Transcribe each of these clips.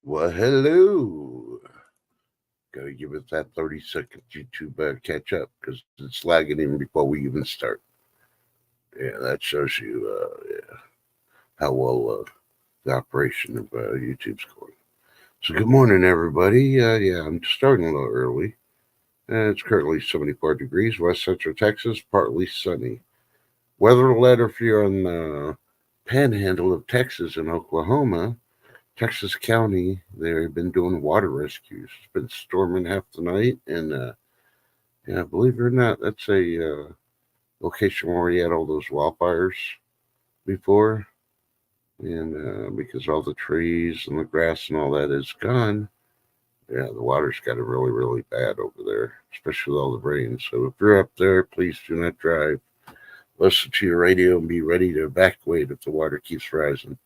Well, hello. Gotta give it that 30 seconds YouTube catch up because it's lagging even before we even start. Yeah, that shows you how well the operation of YouTube's going. So, good morning, everybody. I'm starting a little early. It's currently 74 degrees, West Central Texas, partly sunny. Weather letter for you on the panhandle of Texas and Oklahoma. Texas County, they've been doing water rescues. It's been storming half the night, and believe it or not, that's a location where we had all those wildfires before, and because all the trees and the grass and all that is gone, the water's got it really, really bad over there, especially with all the rain. So if you're up there, please do not drive. Listen to your radio and be ready to evacuate if the water keeps rising.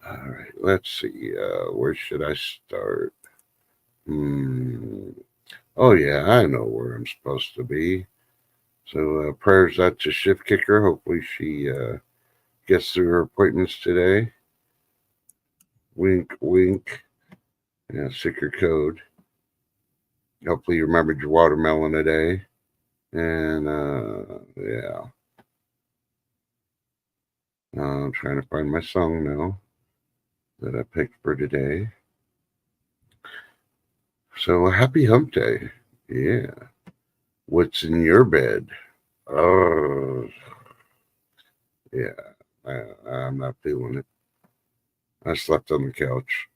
All right, let's see. Where should I start? Oh, yeah, I know where I'm supposed to be. So prayers out to Shift Kicker. Hopefully she gets through her appointments today. Wink, wink. Yeah, sticker code. Hopefully you remembered your watermelon today. And, I'm trying to find my song now that I picked for today. So happy hump day. Yeah. What's in your bed? Oh, yeah. I'm not feeling it. I slept on the couch.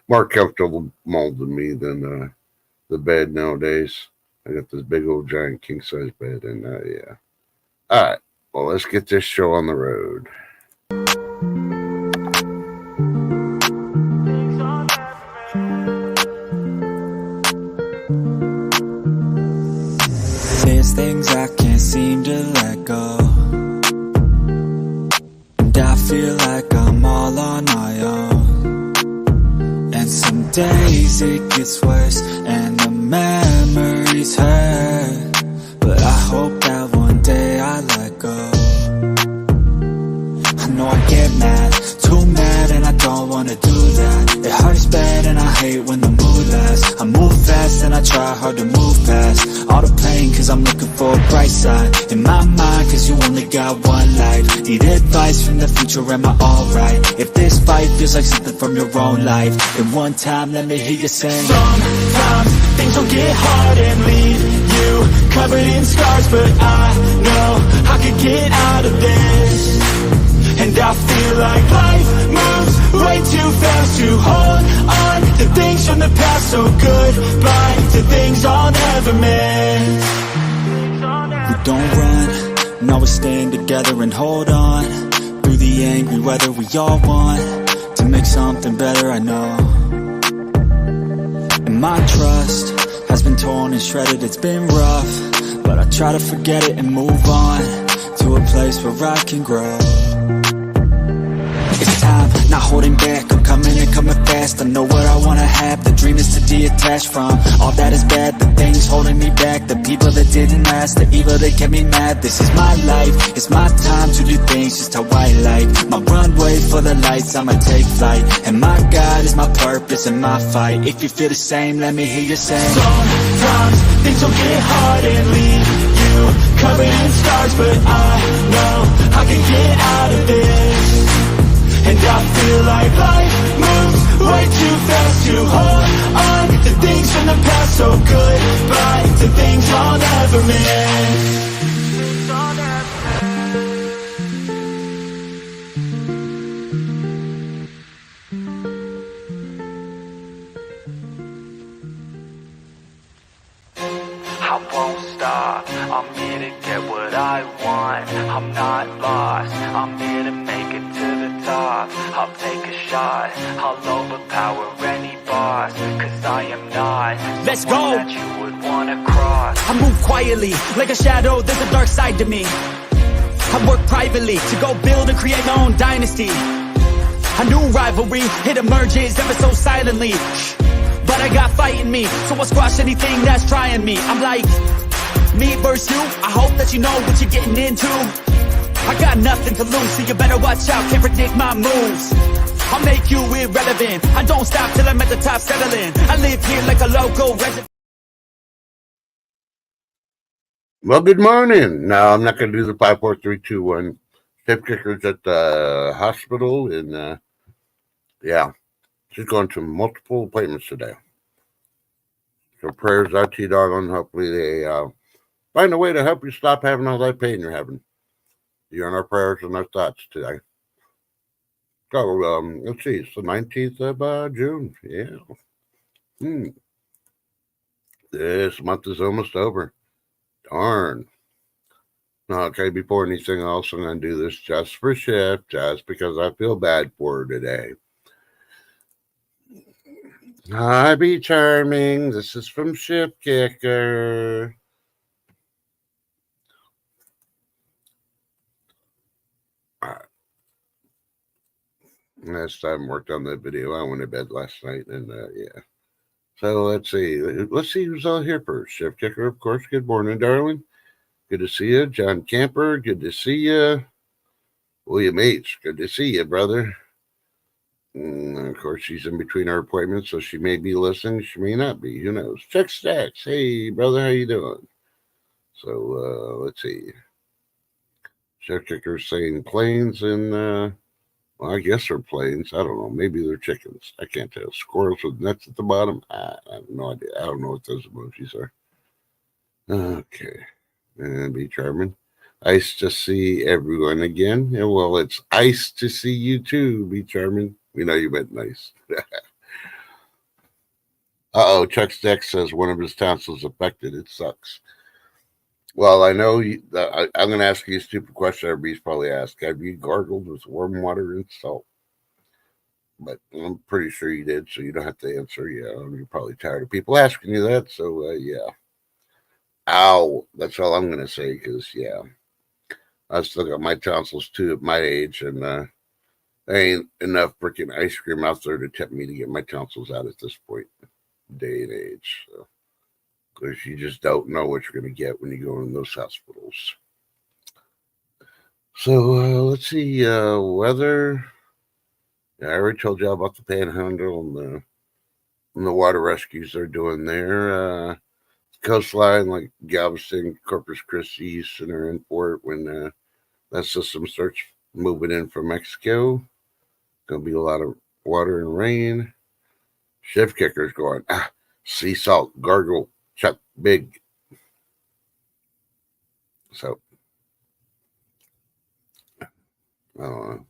More comfortable than me than the bed nowadays. I got this big old giant king size bed, and yeah. All right. Well, let's get this show on the road. There's things I can't seem to let go, and I feel like I'm all on my own. And some days it gets worse and the memories hurt, but I hope that one day I let go. I know I get mad, too mad, and I don't wanna do that. It hurts bad and I hate when the mood lasts. I move fast and I try hard to move past all the pain, cause I'm looking for a bright side in my mind, cause you only got one life. Need advice from the future, am I alright? If this fight feels like something from your own life, then one time let me hear you sing. Sometimes things will get hard and leave you covered in scars, but I know I could get out of this. And I feel like life moves way too fast to hold on to things from the past. So goodbye to things I'll never miss. We don't run, no, we stand together and hold on through the angry weather. We all want to make something better, I know. And my trust has been torn and shredded, it's been rough, but I try to forget it and move on to a place where I can grow. It's time, not holding back, I'm coming and coming fast. I know what I wanna have, the dream is to detach from all that is bad, the things holding me back, the people that didn't last, the evil that kept me mad. This is my life, it's my time to do things just how I like. My runway for the lights, I'ma take flight, and my God is my purpose and my fight. If you feel the same, let me hear you say. Sometimes things will get hard and leave you covered in scars, but I know I can get out of this. And I feel like life moves way too fast to hold on to things from the past. So goodbye to things I'll never miss. I won't stop, I'm here to get what I want. I'm not lost, I'm here to make it to the top. I'll take a shot, I'll overpower any boss, cause I am not Let's someone go. that you would wanna cross. I move quietly, like a shadow, there's a dark side to me. I work privately to go build and create my own dynasty. A new rivalry, it emerges ever so silently. But I got fight in me, so I'll squash anything that's trying me. I'm like, me versus you, I hope that you know what you're getting into. I got nothing to lose, so you better watch out, can't predict my moves. I'll make you irrelevant. I don't stop till I'm at the top settling. I live here like a local resident. Well, good morning. No, I'm not going to do the 5, 4, 3, 2, 1. Shift Kicker's at the hospital, and yeah, she's going to multiple appointments today. So prayers out to you, darling. Hopefully they find a way to help you stop having all that pain you're having. You're in our prayers and our thoughts today. So let's see, it's the 19th of June. Yeah. This month is almost over. Darn. Okay, before anything else, I'm going to do this just for Shift, just because I feel bad for her today. Hi, Be Charming. This is from Shift Kicker. Last time I worked on that video, I went to bed last night, and yeah. So let's see. Let's see who's all here first. Shift Kicker, of course. Good morning, darling. Good to see you. John Camper, good to see you. William H., good to see you, brother. Of course, she's in between our appointments, so she may be listening. She may not be. Who knows? Chuck Stacks. Hey, brother, how you doing? So let's see. Shift Kicker saying planes, and well, I guess they're planes. I don't know. Maybe they're chickens. I can't tell. Squirrels with nuts at the bottom. I have no idea. I don't know what those emojis are. Okay. And Be Charming. Nice to see everyone again. Yeah, well, it's nice to see you too, Be Charming. We know you meant nice. Uh-oh, Chuck Steck says one of his tonsils affected. It sucks. Well, I know I'm going to ask you a stupid question everybody's probably asked. Have you gargled with warm water and salt? But I'm pretty sure you did, so you don't have to answer. Yeah, you're probably tired of people asking you that, so yeah. Ow, that's all I'm going to say, because, yeah, I still got my tonsils, too, at my age, and there ain't enough freaking ice cream out there to tempt me to get my tonsils out at this point, day and age, so, because you just don't know what you're going to get when you go in those hospitals. So, let's see, weather. Yeah, I already told you about the Panhandle and the water rescues they're doing there. Coastline like Galveston, Corpus Christi, Houston are in for it when that system starts moving in from Mexico. Gonna be a lot of water and rain. Shift Kicker's going, sea salt, gargle, Chuck Big. So, I don't know.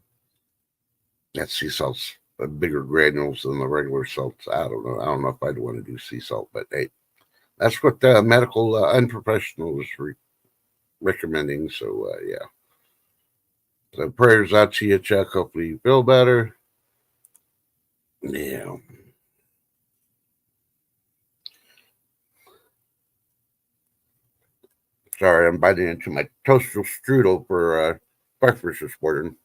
That sea salt's bigger granules than the regular salts. I don't know. I don't know if I'd want to do sea salt, but hey. That's what the medical unprofessional is recommending. So, yeah. So, prayers out to you, Chuck. Hopefully, you feel better. Yeah. Sorry, I'm biting into my toaster strudel for breakfast this morning.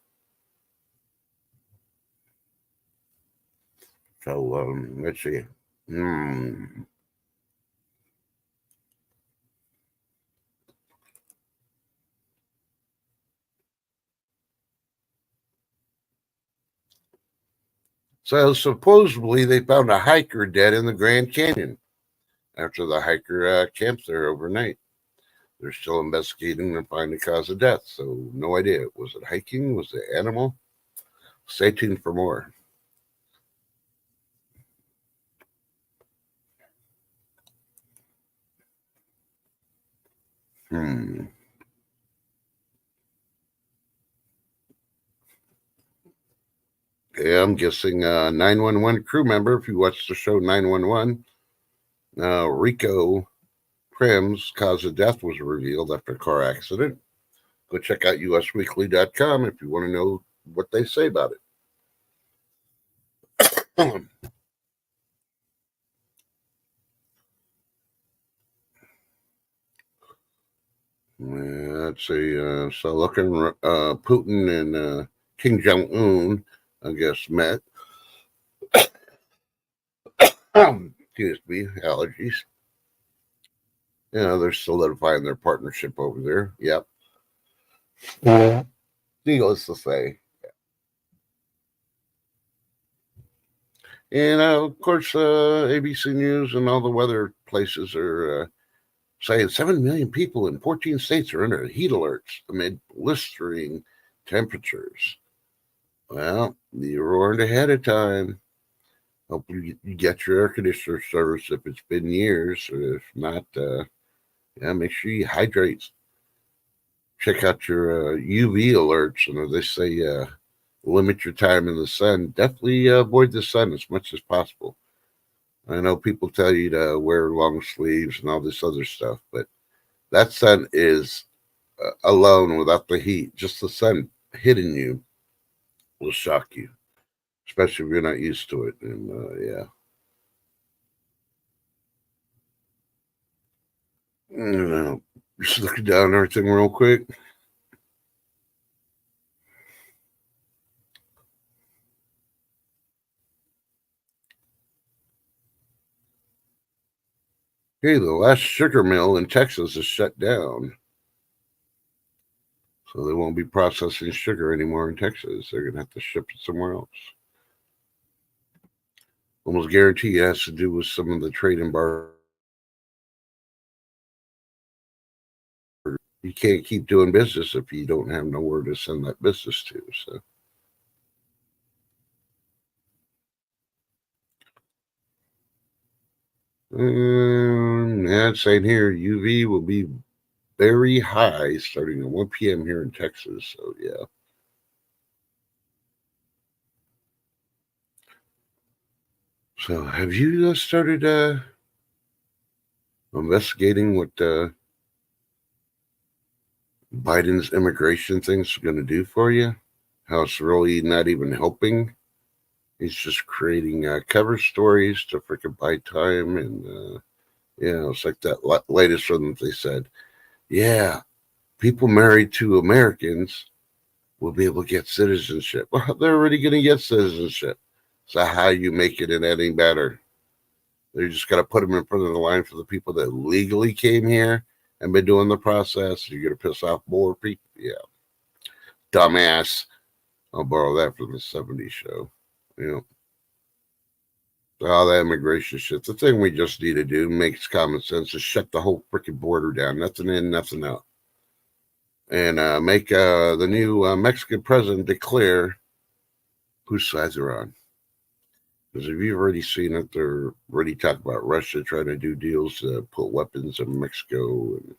So, let's see. So supposedly they found a hiker dead in the Grand Canyon after the hiker camped there overnight. They're still investigating to find the cause of death. So no idea. Was it hiking? Was it animal? Stay tuned for more. Yeah, I'm guessing 911 crew member, if you watch the show 911, Rico Prim's cause of death was revealed after a car accident. Go check out usweekly.com if you want to know what they say about it. Let's see. So looking, Putin and Kim Jong-un, I guess, met. Excuse me, allergies. They're solidifying their partnership over there. Yep. Needless to say. And of course, ABC News and all the weather places are saying 7 million people in 14 states are under heat alerts amid blistering temperatures. Well, you warned ahead of time. Hopefully you get your air conditioner service if it's been years. Or if not, make sure you hydrate. Check out your UV alerts. And as they say, limit your time in the sun. Definitely avoid the sun as much as possible. I know people tell you to wear long sleeves and all this other stuff, but that sun is alone without the heat. Just the sun hitting you will shock you, especially if you're not used to it. And just looking down everything real quick. Hey, the last sugar mill in Texas is shut down. So they won't be processing sugar anymore in Texas. They're going to have to ship it somewhere else. Almost guarantee it has to do with some of the trade embargo. You can't keep doing business if you don't have nowhere to send that business to. So. It's saying here UV will be very high starting at 1 p.m. here in Texas. So, yeah. So, have you started investigating what Biden's immigration thing's going to do for you? How it's really not even helping. He's just creating cover stories to freaking buy time. And, it's like that latest one that they said, yeah, people married to Americans will be able to get citizenship. Well, they're already going to get citizenship. So how you make it any better? They just got to put them in front of the line for the people that legally came here and been doing the process. You're going to piss off more people. Yeah. Dumbass. I'll borrow that from the 70s show. All that immigration shit. The thing we just need to do makes common sense is shut the whole freaking border down. Nothing in, nothing out. And make the new Mexican president declare whose side they're on. Because if you've already seen it, they're already talking about Russia trying to do deals to put weapons in Mexico and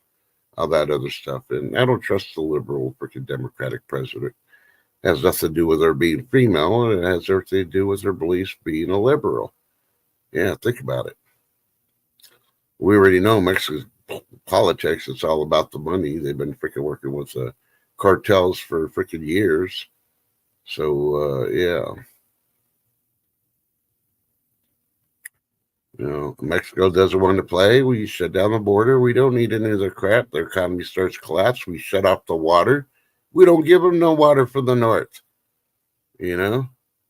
all that other stuff. And I don't trust the liberal freaking Democratic president. It has nothing to do with her being female. And it has everything to do with her beliefs being a liberal. Yeah, think about it. We already know Mexico's politics. It's all about the money. They've been freaking working with the cartels for freaking years. So, yeah. Mexico doesn't want to play. We shut down the border. We don't need any of their crap. Their economy starts to collapse. We shut off the water. We don't give them no water from the north.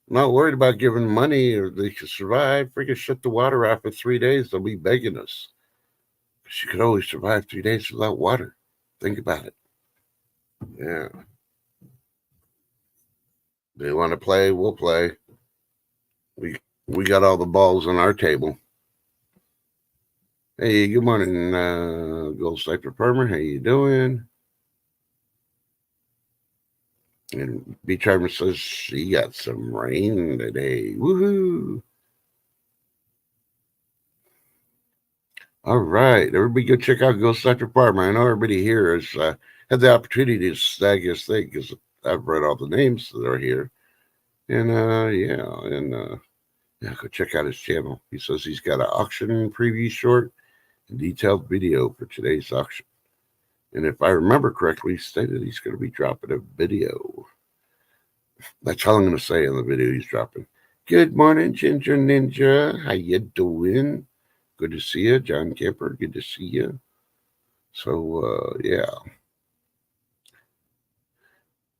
Not worried about giving money or they can survive. Freaking shut the water off for 3 days. They'll be begging us. Because you could always survive 3 days without water. Think about it. Yeah. They want to play, we'll play. We got all the balls on our table. Hey, good morning, Gold Sniper Farmer. How you doing? And B Charmer says she got some rain today. Woohoo! All right, everybody go check out Gold Sniper Farmer. I know everybody here has had the opportunity to snag his thing because I've read all the names that are here. And go check out his channel. He says he's got an auction preview short and detailed video for today's auction. And if I remember correctly, he stated he's going to be dropping a video. That's all I'm going to say in the video he's dropping. Good morning, Ginger Ninja. How you doing? Good to see you, John Kemper. Good to see you. So, yeah.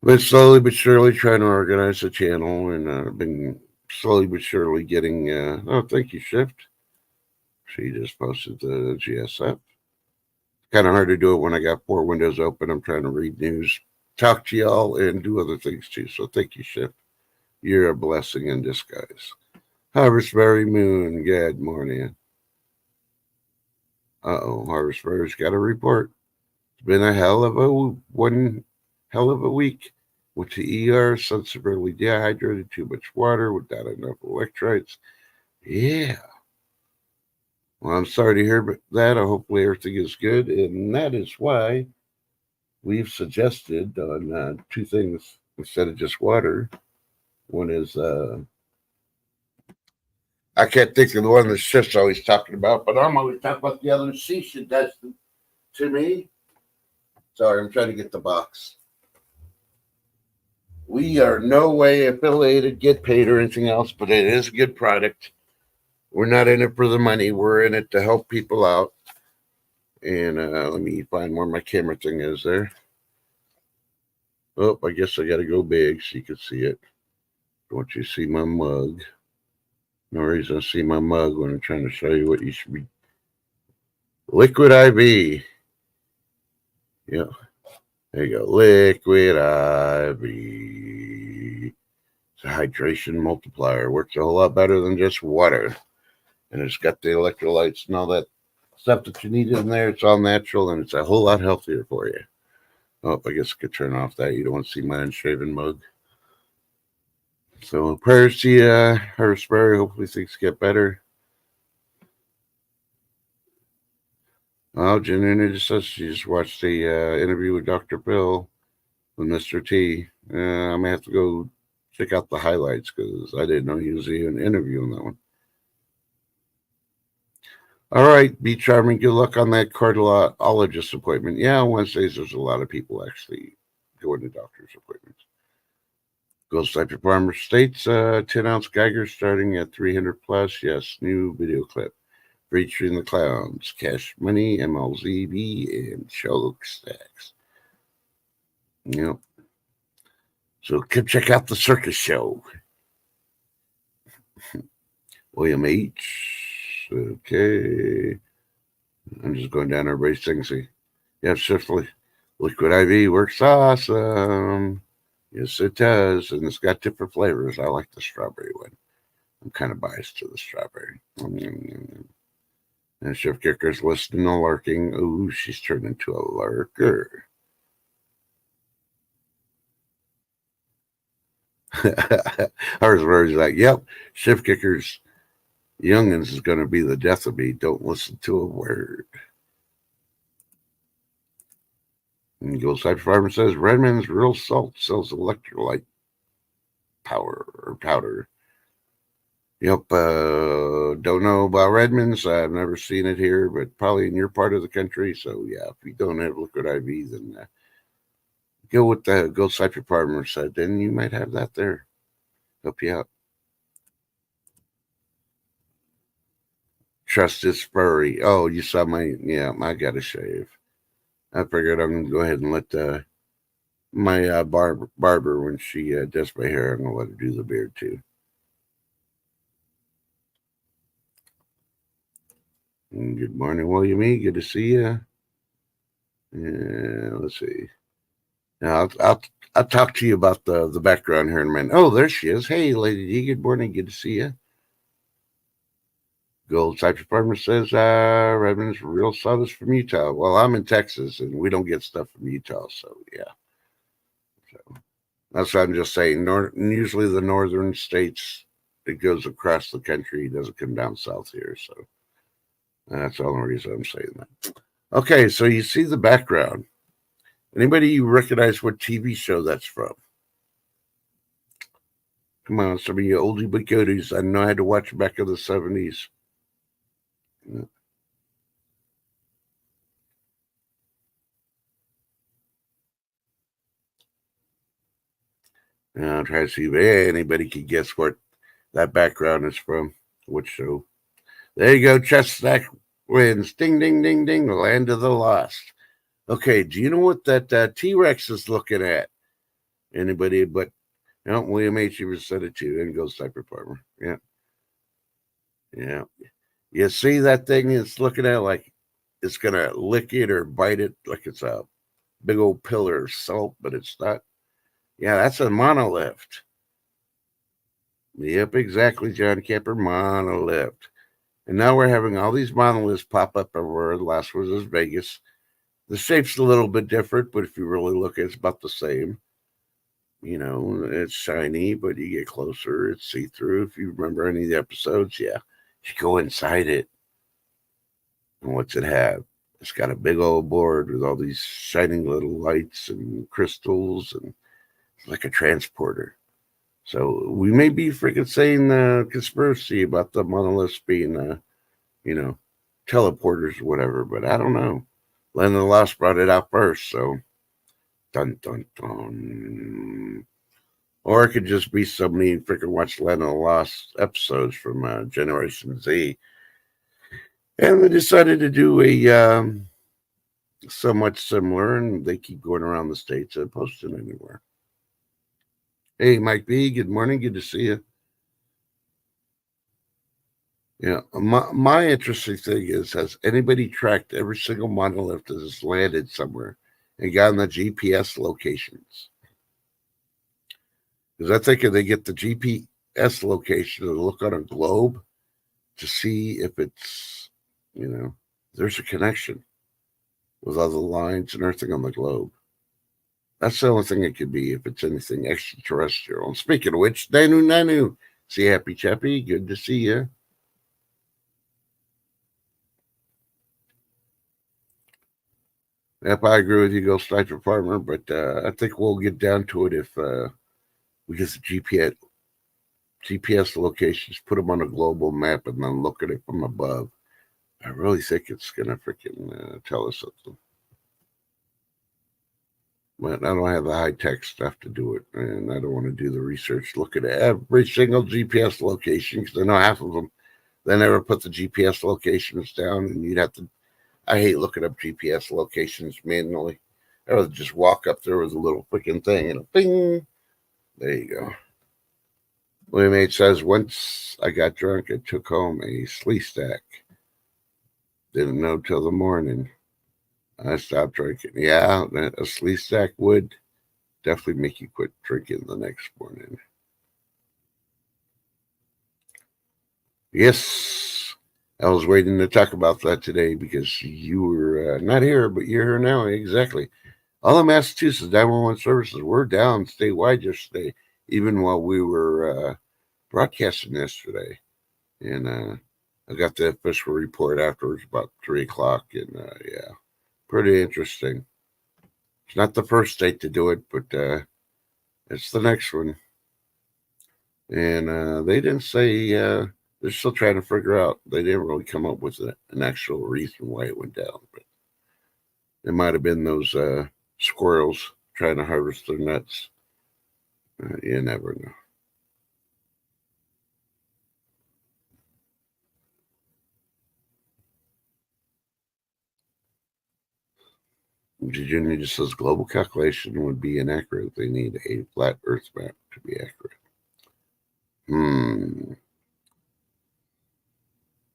Been slowly but surely trying to organize the channel, and been slowly but surely getting. Thank you, Shift. She just posted the GSF. Kind of hard to do it when I got 4 windows open. I'm trying to read news, talk to y'all, and do other things too. So thank you, Shift. You're a blessing in disguise. Harvestberry Moon, good morning. Harvestberry's got a report. It's been a hell of a week. Went to ER, son severely dehydrated, too much water, without enough electrolytes. Yeah. Well, I'm sorry to hear that. Hopefully everything is good. And that is why we've suggested on two things instead of just water. One is, I can't think of the one the chef's always talking about, but I'm always talking about the other C she does to me. Sorry, I'm trying to get the box. We are no way affiliated, get paid, or anything else, but it is a good product. We're not in it for the money. We're in it to help people out. And let me find where my camera thing is there. Oh, I guess I got to go big so you can see it. Don't you see my mug? No reason to see my mug when I'm trying to show you what you should be. Liquid IV. Yeah. There you go. Liquid IV. It's a hydration multiplier. Works a whole lot better than just water. And it's got the electrolytes and all that stuff that you need in there. It's all natural and it's a whole lot healthier for you. Oh, I guess I could turn off that. You don't want to see my unshaven mug. So prayers to you, Harvestberry. Hopefully things get better. Oh, Janina just says she just watched the interview with Dr. Bill with Mr. T. I may have to go check out the highlights because I didn't know he was even interviewing that one. All right, be charming. Good luck on that cardiologist appointment. Yeah, on Wednesdays there's a lot of people actually going to doctor's appointments. Ghost Type Farmer states 10-ounce Geiger starting at 300 plus. Yes, new video clip featuring the clowns, Cash Money, MLZB, and Choke Stacks. Yep. So come check out the circus show. William H. Okay. I'm just going down everybody's thing. See. Yeah, swiftly. Liquid IV works awesome. Yes, it does. And it's got different flavors. I like the strawberry one. I'm kind of biased to the strawberry. And Chef Kicker's listening to lurking. Ooh, she's turned into a lurker. Harvestberry's like, yep, Chef Kicker's youngins is going to be the death of me. Don't listen to a word. And Ghost Type Farmer says Redmond's Real Salt sells electrolyte power or powder. Yep, don't know about Redmond's. I've never seen it here, but probably in your part of the country. So yeah, if you don't have liquid IV, then go with the Ghost Type Farmer said. Then you might have that there. Help you out. Trust is furry. Oh, you saw my, yeah, I got to shave. I figured I'm going to go ahead and let my barber, when she does my hair, I'm going to let her do the beard too. And good morning, William E. Good to see you. Yeah, let's see. Now, I'll talk to you about the background here in a minute. Oh, there she is. Hey, Lady D. Good morning. Good to see you. Gold Type Farmer says Redmond's Real Salt is from Utah. Well, I'm in Texas, and we don't get stuff from Utah, so yeah. So that's what I'm just saying. Usually the northern states, it goes across the country. It doesn't come down south here, so that's the only reason I'm saying that. Okay, so you see the background. Anybody recognize what TV show that's from? Come on, some of you oldie but goodies. I know I had to watch back in the 70s. Yeah. Now I'm trying to see if anybody can guess what that background is from. Which show? There you go. Chest Stack wins. Ding, ding, ding, ding. The Land of the Lost. Okay, do you know what that T-Rex is looking at? Anybody but William H. Evers said it too. And Ghost Type Farmer. Yeah. Yeah. You see that thing it's looking at like it's going to lick it or bite it like it's a big old pillar of salt, but it's not. Yeah, that's a monolith. Yep, exactly, John Kemper, monolith. And now we're having all these monoliths pop up everywhere. The last one was Vegas. The shape's a little bit different, but if you really look, it's about the same. You know, it's shiny, but you get closer, it's see-through. If you remember any of the episodes, yeah. You go inside it. And what's it have? It's got a big old board with all these shining little lights and crystals, and it's like a transporter. So we may be freaking saying conspiracy about the monoliths being, teleporters or whatever, but I don't know. Land of the Lost brought it out first, so dun dun dun. Or it could just be somebody freaking watched Land of the Lost episodes from Generation Z, and they decided to do a somewhat similar, and they keep going around the states and posting anywhere. Hey, Mike B, good morning. Good to see you. Yeah, my interesting thing is, has anybody tracked every single monolith that has landed somewhere and gotten the GPS locations? Because I think if they get the GPS location and look on a globe to see if it's, there's a connection with other lines and everything on the globe. That's the only thing it could be if it's anything extraterrestrial. And speaking of which, Nanu, see Happy Chappy, good to see you. Yep, I agree with you, Ghost Sniper Farmer, but I think we'll get down to it if we get the GPS locations, put them on a global map, and then look at it from above. I really think it's going to freaking tell us something. But I don't have the high-tech stuff to do it, and I don't want to do the research. Look at every single GPS location, because I know half of them, they never put the GPS locations down, and you'd have to. I hate looking up GPS locations manually. I would just walk up there with a little freaking thing and a bing. There you go. William H. says, once I got drunk, I took home a Sleestack. Didn't know till the morning. I stopped drinking. Yeah, a Sleestack would definitely make you quit drinking the next morning. Yes, I was waiting to talk about that today because you were not here, but you're here now. Exactly. All the Massachusetts 911 services were down statewide yesterday, even while we were broadcasting yesterday. And I got the official report afterwards about 3 o'clock. And yeah, pretty interesting. It's not the first state to do it, but it's the next one. And they didn't say, they're still trying to figure out. They didn't really come up with an actual reason why it went down. But it might have been those squirrels trying to harvest their nuts. You never know. Virginia just says global calculation would be inaccurate. They need a flat Earth map to be accurate.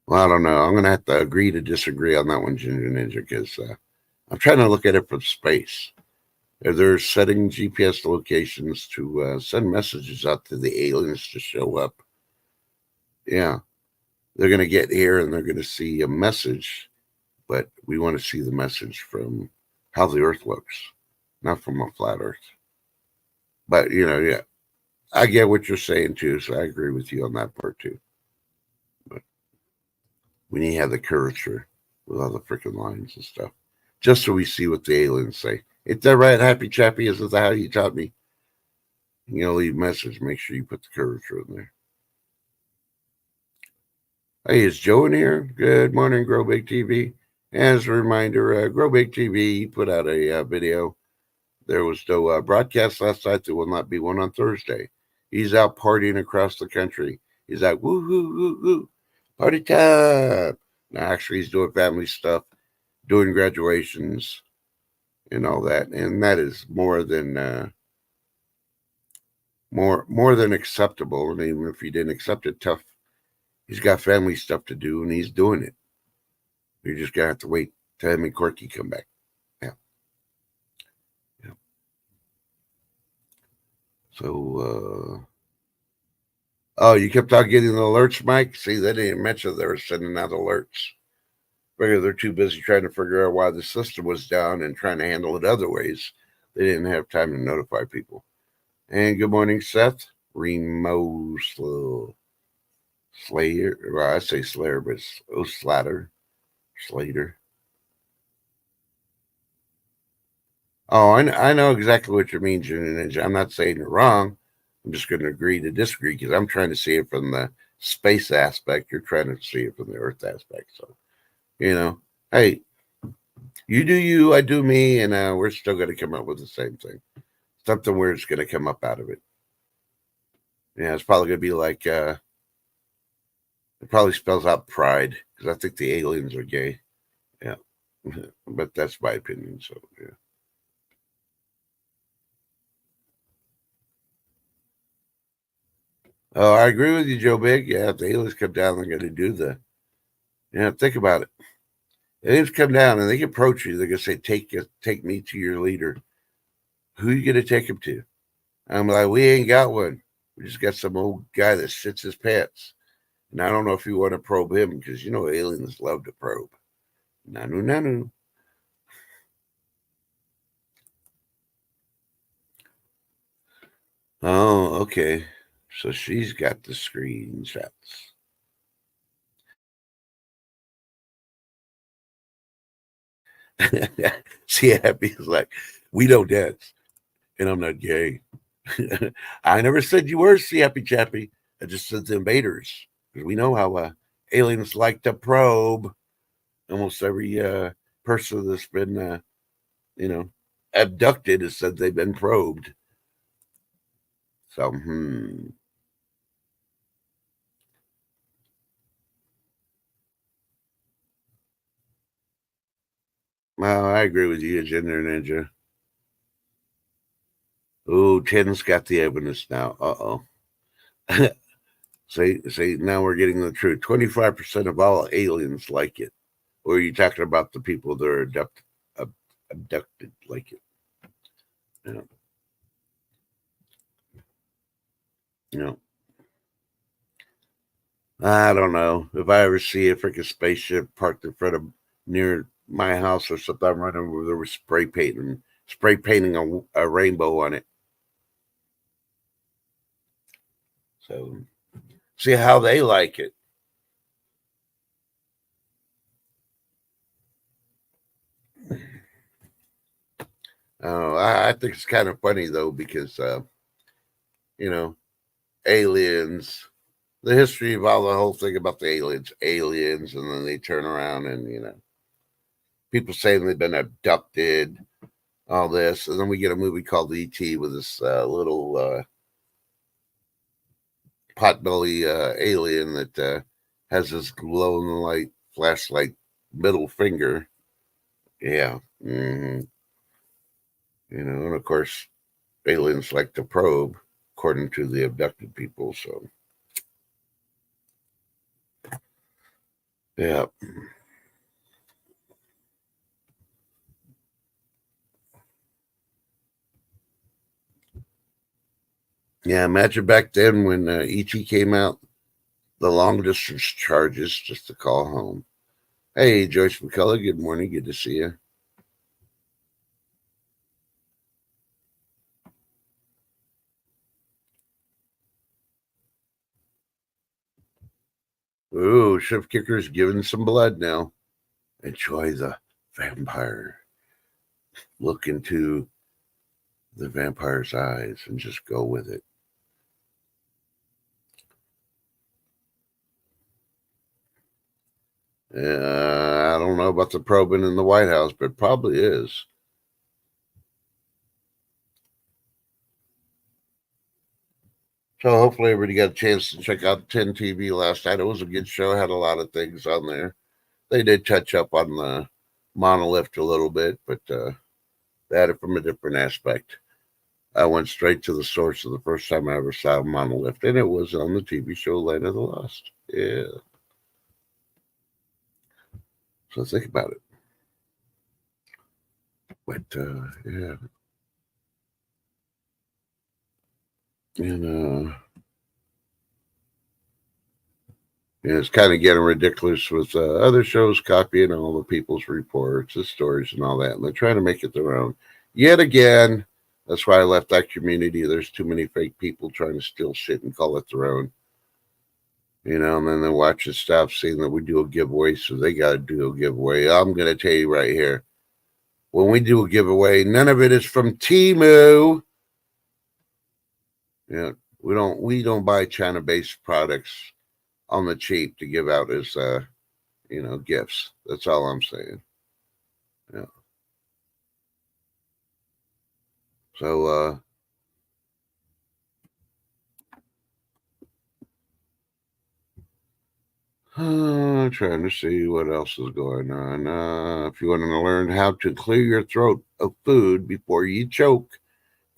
Well, I don't know. I'm going to have to agree to disagree on that one, Ginger Ninja, because I'm trying to look at it from space. They're setting GPS locations to send messages out to the aliens to show up. Yeah. They're going to get here and they're going to see a message, but we want to see the message from how the Earth looks, not from a flat Earth. But, yeah, I get what you're saying, too, so I agree with you on that part, too. But we need to have the curvature with all the freaking lines and stuff, just so we see what the aliens say. Ain't that right, Happy Chappy? Isn't that how you taught me? Leave a message, make sure you put the curvature in there. Hey, is Joe in here? Good morning, Grow Big TV. As a reminder, Grow Big TV put out a video. There was no broadcast last night. There will not be one on Thursday. He's out partying across the country. He's like, woo, woo, woo, woo, party time. Now, actually, he's doing family stuff, doing graduations and all that. And that is more than more than acceptable. And even if he didn't accept it, tough. He's got family stuff to do, and he's doing it. You're just going to have to wait till him and Corky come back. Yeah. So, Oh, you kept on getting the alerts, Mike? See, they didn't mention they were sending out alerts. Figure they're too busy trying to figure out why the system was down and trying to handle it other ways. They didn't have time to notify people. And good morning, Seth. Remo Slayer. Well, I say Slayer, but it's Slater. Oh, I know exactly what you mean, Junior Ninja. I'm not saying you're wrong. I'm just going to agree to disagree because I'm trying to see it from the space aspect. You're trying to see it from the Earth aspect. So, hey, you do you, I do me, and we're still going to come up with the same thing. Something weird's going to come up out of it. Yeah, it's probably going to be like, it probably spells out pride because I think the aliens are gay. Yeah, but that's my opinion. So, yeah. Oh, I agree with you, Joe Big. Yeah, if the aliens come down, they're going to do think about it. Aliens come down and they approach you. They're going to say, take me to your leader. Who are you going to take him to? I'm like, we ain't got one. We just got some old guy that shits his pants. And I don't know if you want to probe him because, aliens love to probe. Nanu. Oh, okay. So she's got the screenshots. See, Happy's like, we don't dance. And I'm not gay. I never said you were, see, Happy Chappy. I just said the invaders. Because we know how aliens like to probe. Almost every person that's been, abducted has said they've been probed. So, Well, I agree with you, Gender Ninja. Oh, 10's got the evidence now. Uh-oh. See, now we're getting the truth. 25% of all aliens like it. Or are you talking about the people that are abducted like it? I don't know. If I ever see a freaking spaceship parked in front of near my house or something, I'm running over there with spray painting a rainbow on it. So see how they like it. I think it's kind of funny though because aliens. The history of all the whole thing about the aliens, and then they turn around and people saying they've been abducted, all this, and then we get a movie called E.T. with this little potbelly alien that has this glow in the light flashlight middle finger. Yeah. Mm-hmm. And of course, aliens like to probe, according to the abducted people. So, yeah. Yeah, imagine back then when E.T. came out, the long distance charges just to call home. Hey, Joyce McCullough, good morning. Good to see you. Ooh, Chef Kicker's giving some blood now. Enjoy the vampire. Look into the vampire's eyes and just go with it. I don't know about the probing in the White House, but probably is. So hopefully everybody got a chance to check out 10 TV last night. It was a good show. Had a lot of things on there. They did touch up on the monolith a little bit, but they had it from a different aspect. I went straight to the source of the first time I ever saw a monolith, and it was on the TV show Land of the Lost. Yeah. So think about it. But yeah. And it's kind of getting ridiculous with other shows copying all the people's reports, the stories, and all that, and they're trying to make it their own. Yet again, that's why I left that community. There's too many fake people trying to steal shit and call it their own. And then they're watching stuff, seeing that we do a giveaway, so they got to do a giveaway. I'm going to tell you right here, when we do a giveaway, none of it is from Temu. We don't buy China-based products on the cheap to give out as gifts. That's all I'm saying. Yeah. So I'm trying to see what else is going on. If you want to learn how to clear your throat of food before you choke,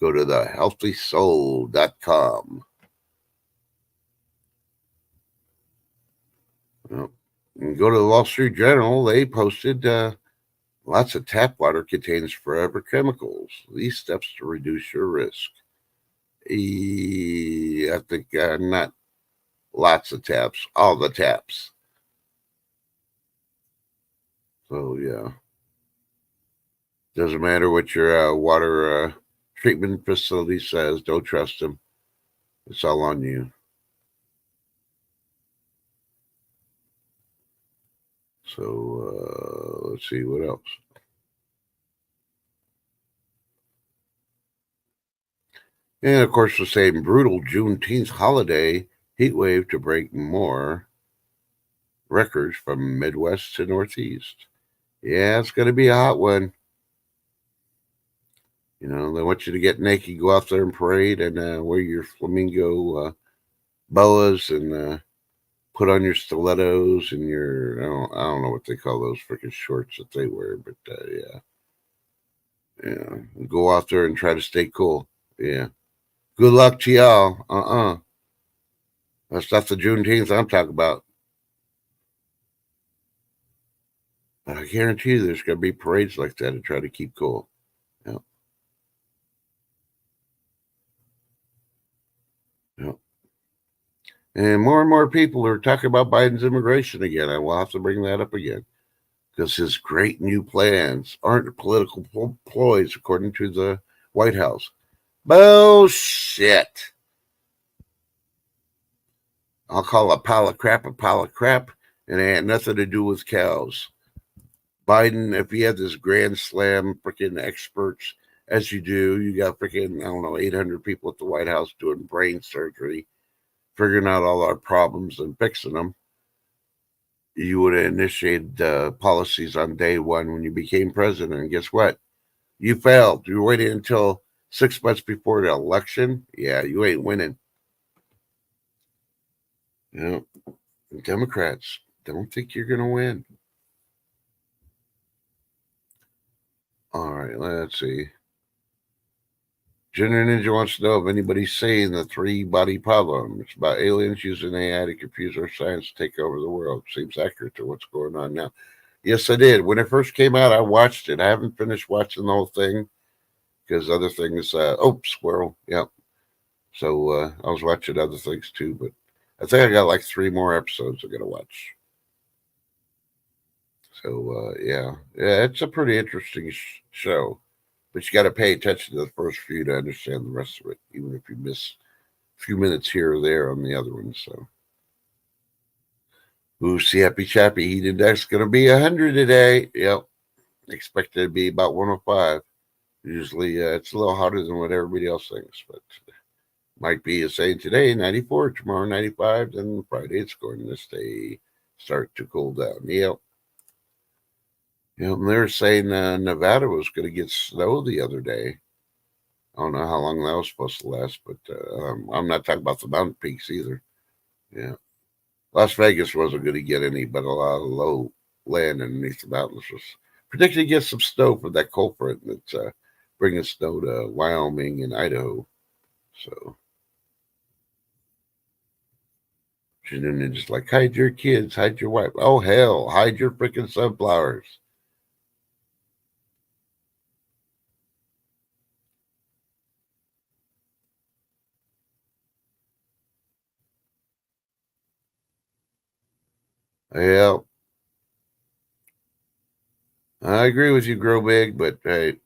go to thehealthysoul.com. Well, and go to the Wall Street Journal. They posted lots of tap water contains forever chemicals. These steps to reduce your risk. I think not lots of taps, all the taps. So, yeah. Doesn't matter what your water treatment facility says. Don't trust them. It's all on you. So, let's see what else. And, of course, the same brutal Juneteenth holiday heat wave to break more records from Midwest to Northeast. Yeah, it's going to be a hot one. They want you to get naked, go out there and parade, and wear your flamingo boas and put on your stilettos and your I don't know what they call those freaking shorts that they wear, but yeah, go out there and try to stay cool. Yeah, good luck to y'all. That's not the Juneteenth I'm talking about. But I guarantee you, there's going to be parades like that to try to keep cool. Yeah. Yeah. And more people are talking about Biden's immigration again. I will have to bring that up again because his great new plans aren't political ploys, according to the White House. Bullshit. I'll call a pile of crap, and it had nothing to do with cows. Biden, if he had this grand slam freaking experts, as you do, you got freaking, 800 people at the White House doing brain surgery, figuring out all our problems and fixing them. You would have initiated policies on day one when you became president. And guess what? You failed. You waited until 6 months before the election. Yeah, you ain't winning. Democrats don't think you're going to win. All right, let's see. Gender Ninja wants to know if anybody's saying the three-body problem. It's about aliens using AI to confuse our science to take over the world. Seems accurate to what's going on now. Yes, I did. When it first came out, I watched it. I haven't finished watching the whole thing because other things, squirrel. Yep. So I was watching other things too, but I think I got like 3 more episodes I got to watch. So, yeah, it's a pretty interesting show. But you got to pay attention to the first few to understand the rest of it, even if you miss a few minutes here or there on the other one. So, ooh, see, happy chappy heat index going to be 100 today. Yep, expected to be about 105. Usually, it's a little hotter than what everybody else thinks, but might be saying today 94, tomorrow 95, then Friday it's going to start to cool down. Yep. And they're saying Nevada was going to get snow the other day. I don't know how long that was supposed to last, but I'm not talking about the mountain peaks either. Yeah. Las Vegas wasn't going to get any, but a lot of low land underneath the mountains was predicted to get some snow from that cold front that's bringing snow to Wyoming and Idaho. So, Janine just like, hide your kids, hide your wife. Oh, hell, hide your freaking sunflowers. Yeah, I agree with you, Grow Big, but hey,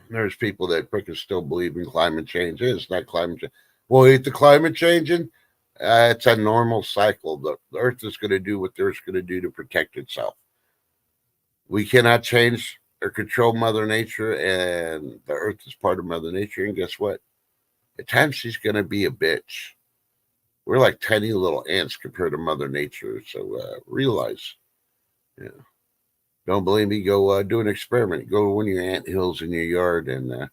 there's people that freaking still believe in climate change. It's not climate change. Well, ain't the climate changing? It's a normal cycle. The Earth is going to do what the Earth's going to do to protect itself. We cannot change or control Mother Nature, and the Earth is part of Mother Nature. And guess what? At times she's going to be a bitch. We're like tiny little ants compared to Mother Nature. So realize, yeah. Don't believe me? Go do an experiment. Go to one of your ant hills in your yard and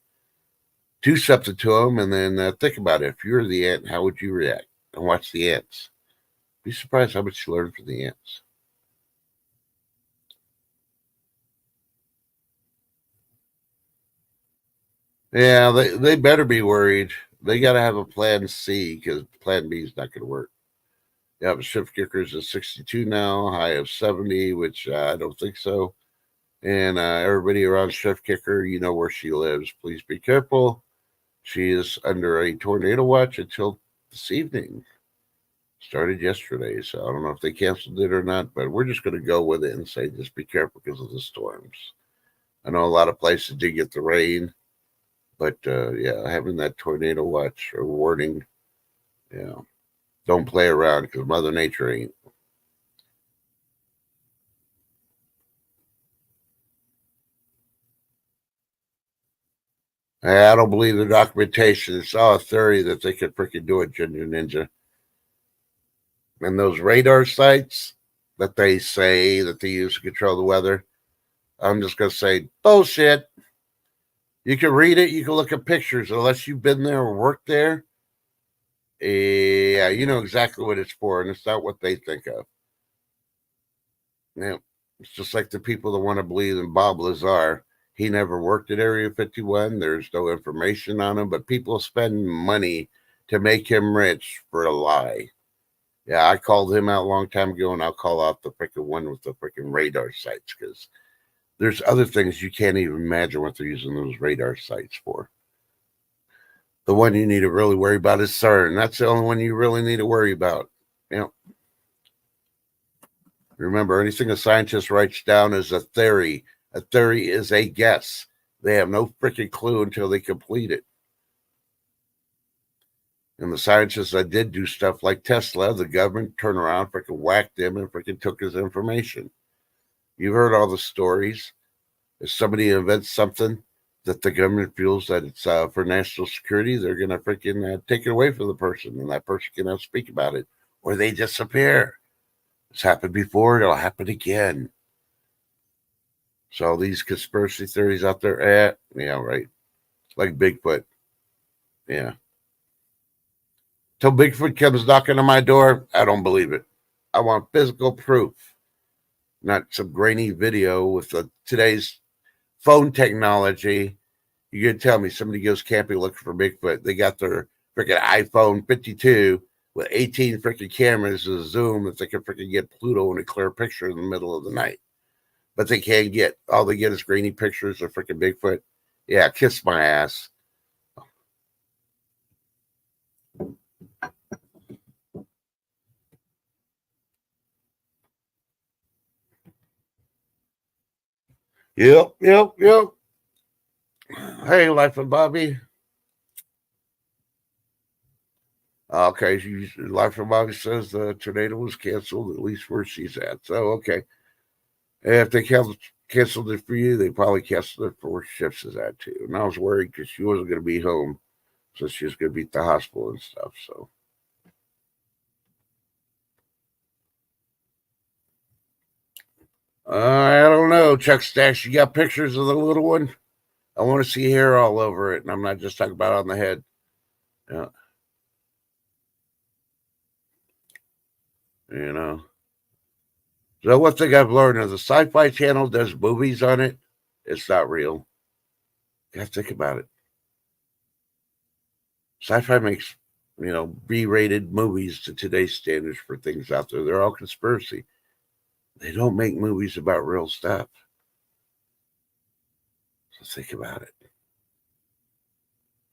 do something to them, and then think about it. If you're the ant, how would you react? And watch the ants. Be surprised how much you learn from the ants. Yeah, they better be worried. They got to have a plan C because plan B is not going to work. Yeah, but Shift Kicker's at 62 now, high of 70, which I don't think so. And everybody around Shift Kicker, you know where she lives. Please be careful. She is under a tornado watch until this evening. Started yesterday, so I don't know if they canceled it or not, but we're just going to go with it and say just be careful because of the storms. I know a lot of places did get the rain, but yeah, having that tornado watch or warning, yeah, don't play around because Mother Nature ain't. I don't believe the documentation. It's all a theory that they could freaking do it, Ginger Ninja. And those radar sites that they say that they use to control the weather, I'm just going to say bullshit. You can read it. You can look at pictures. Unless you've been there or worked there, yeah, you know exactly what it's for, and it's not what they think of. Yeah, it's just like the people that want to believe in Bob Lazar. He never worked at Area 51. There's no information on him, but people spend money to make him rich for a lie. Yeah, I called him out a long time ago, and I'll call out the freaking one with the freaking radar sites because there's other things you can't even imagine what they're using those radar sites for. The one you need to really worry about is CERN. That's the only one you really need to worry about. You know, remember, anything a scientist writes down is a theory. A theory is a guess. They have no freaking clue until they complete it. And the scientists that did do stuff like Tesla, the government turned around, freaking whacked him, and freaking took his information. You've heard all the stories. If somebody invents something that the government feels that it's for national security, they're going to freaking take it away from the person, and that person cannot speak about it, or they disappear. It's happened before. It'll happen again. So these conspiracy theories out there, yeah, right. Like Bigfoot. Yeah. Till Bigfoot comes knocking on my door, I don't believe it. I want physical proof, not some grainy video with today's phone technology. You can tell me somebody goes camping looking for Bigfoot. They got their freaking iPhone 52 with 18 freaking cameras and zoom that they can freaking get Pluto in a clear picture in the middle of the night. But they can't get, all they get is grainy pictures of freaking Bigfoot. Yeah, kiss my ass. Yep. Hey, Life of Bobby. Okay, Life of Bobby says the tornado was canceled, at least where she's at. So, okay. If they canceled it for you, they probably canceled it for where Shifts is at, too. And I was worried because she wasn't going to be home. So she was going to be at the hospital and stuff. So, I don't know, Chuck Stash. You got pictures of the little one? I want to see hair all over it, and I'm not just talking about on the head. Yeah. You know. So one thing I've learned is the Sci-Fi Channel does movies on it. It's not real. You have to think about it. Sci-Fi makes, B-rated movies to today's standards for things out there. They're all conspiracy. They don't make movies about real stuff. So think about it.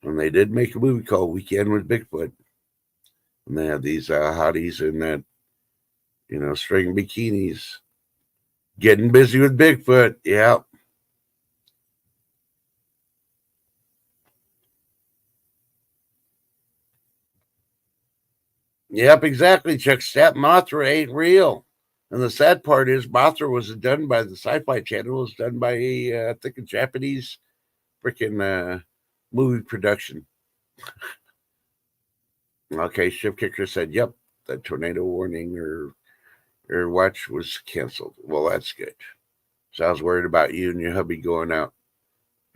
And they did make a movie called Weekend with Bigfoot. And they have these hotties in that, string bikinis. Getting busy with Bigfoot. Yeah. Yep, exactly, Chuck. That Mothra ain't real. And the sad part is Mothra was done by the Sci-Fi Channel. It was done by I think a Japanese freaking movie production. Okay, Ship Kicker said, yep, the tornado warning or watch was canceled. Well, that's good. So I was worried about you and your hubby going out,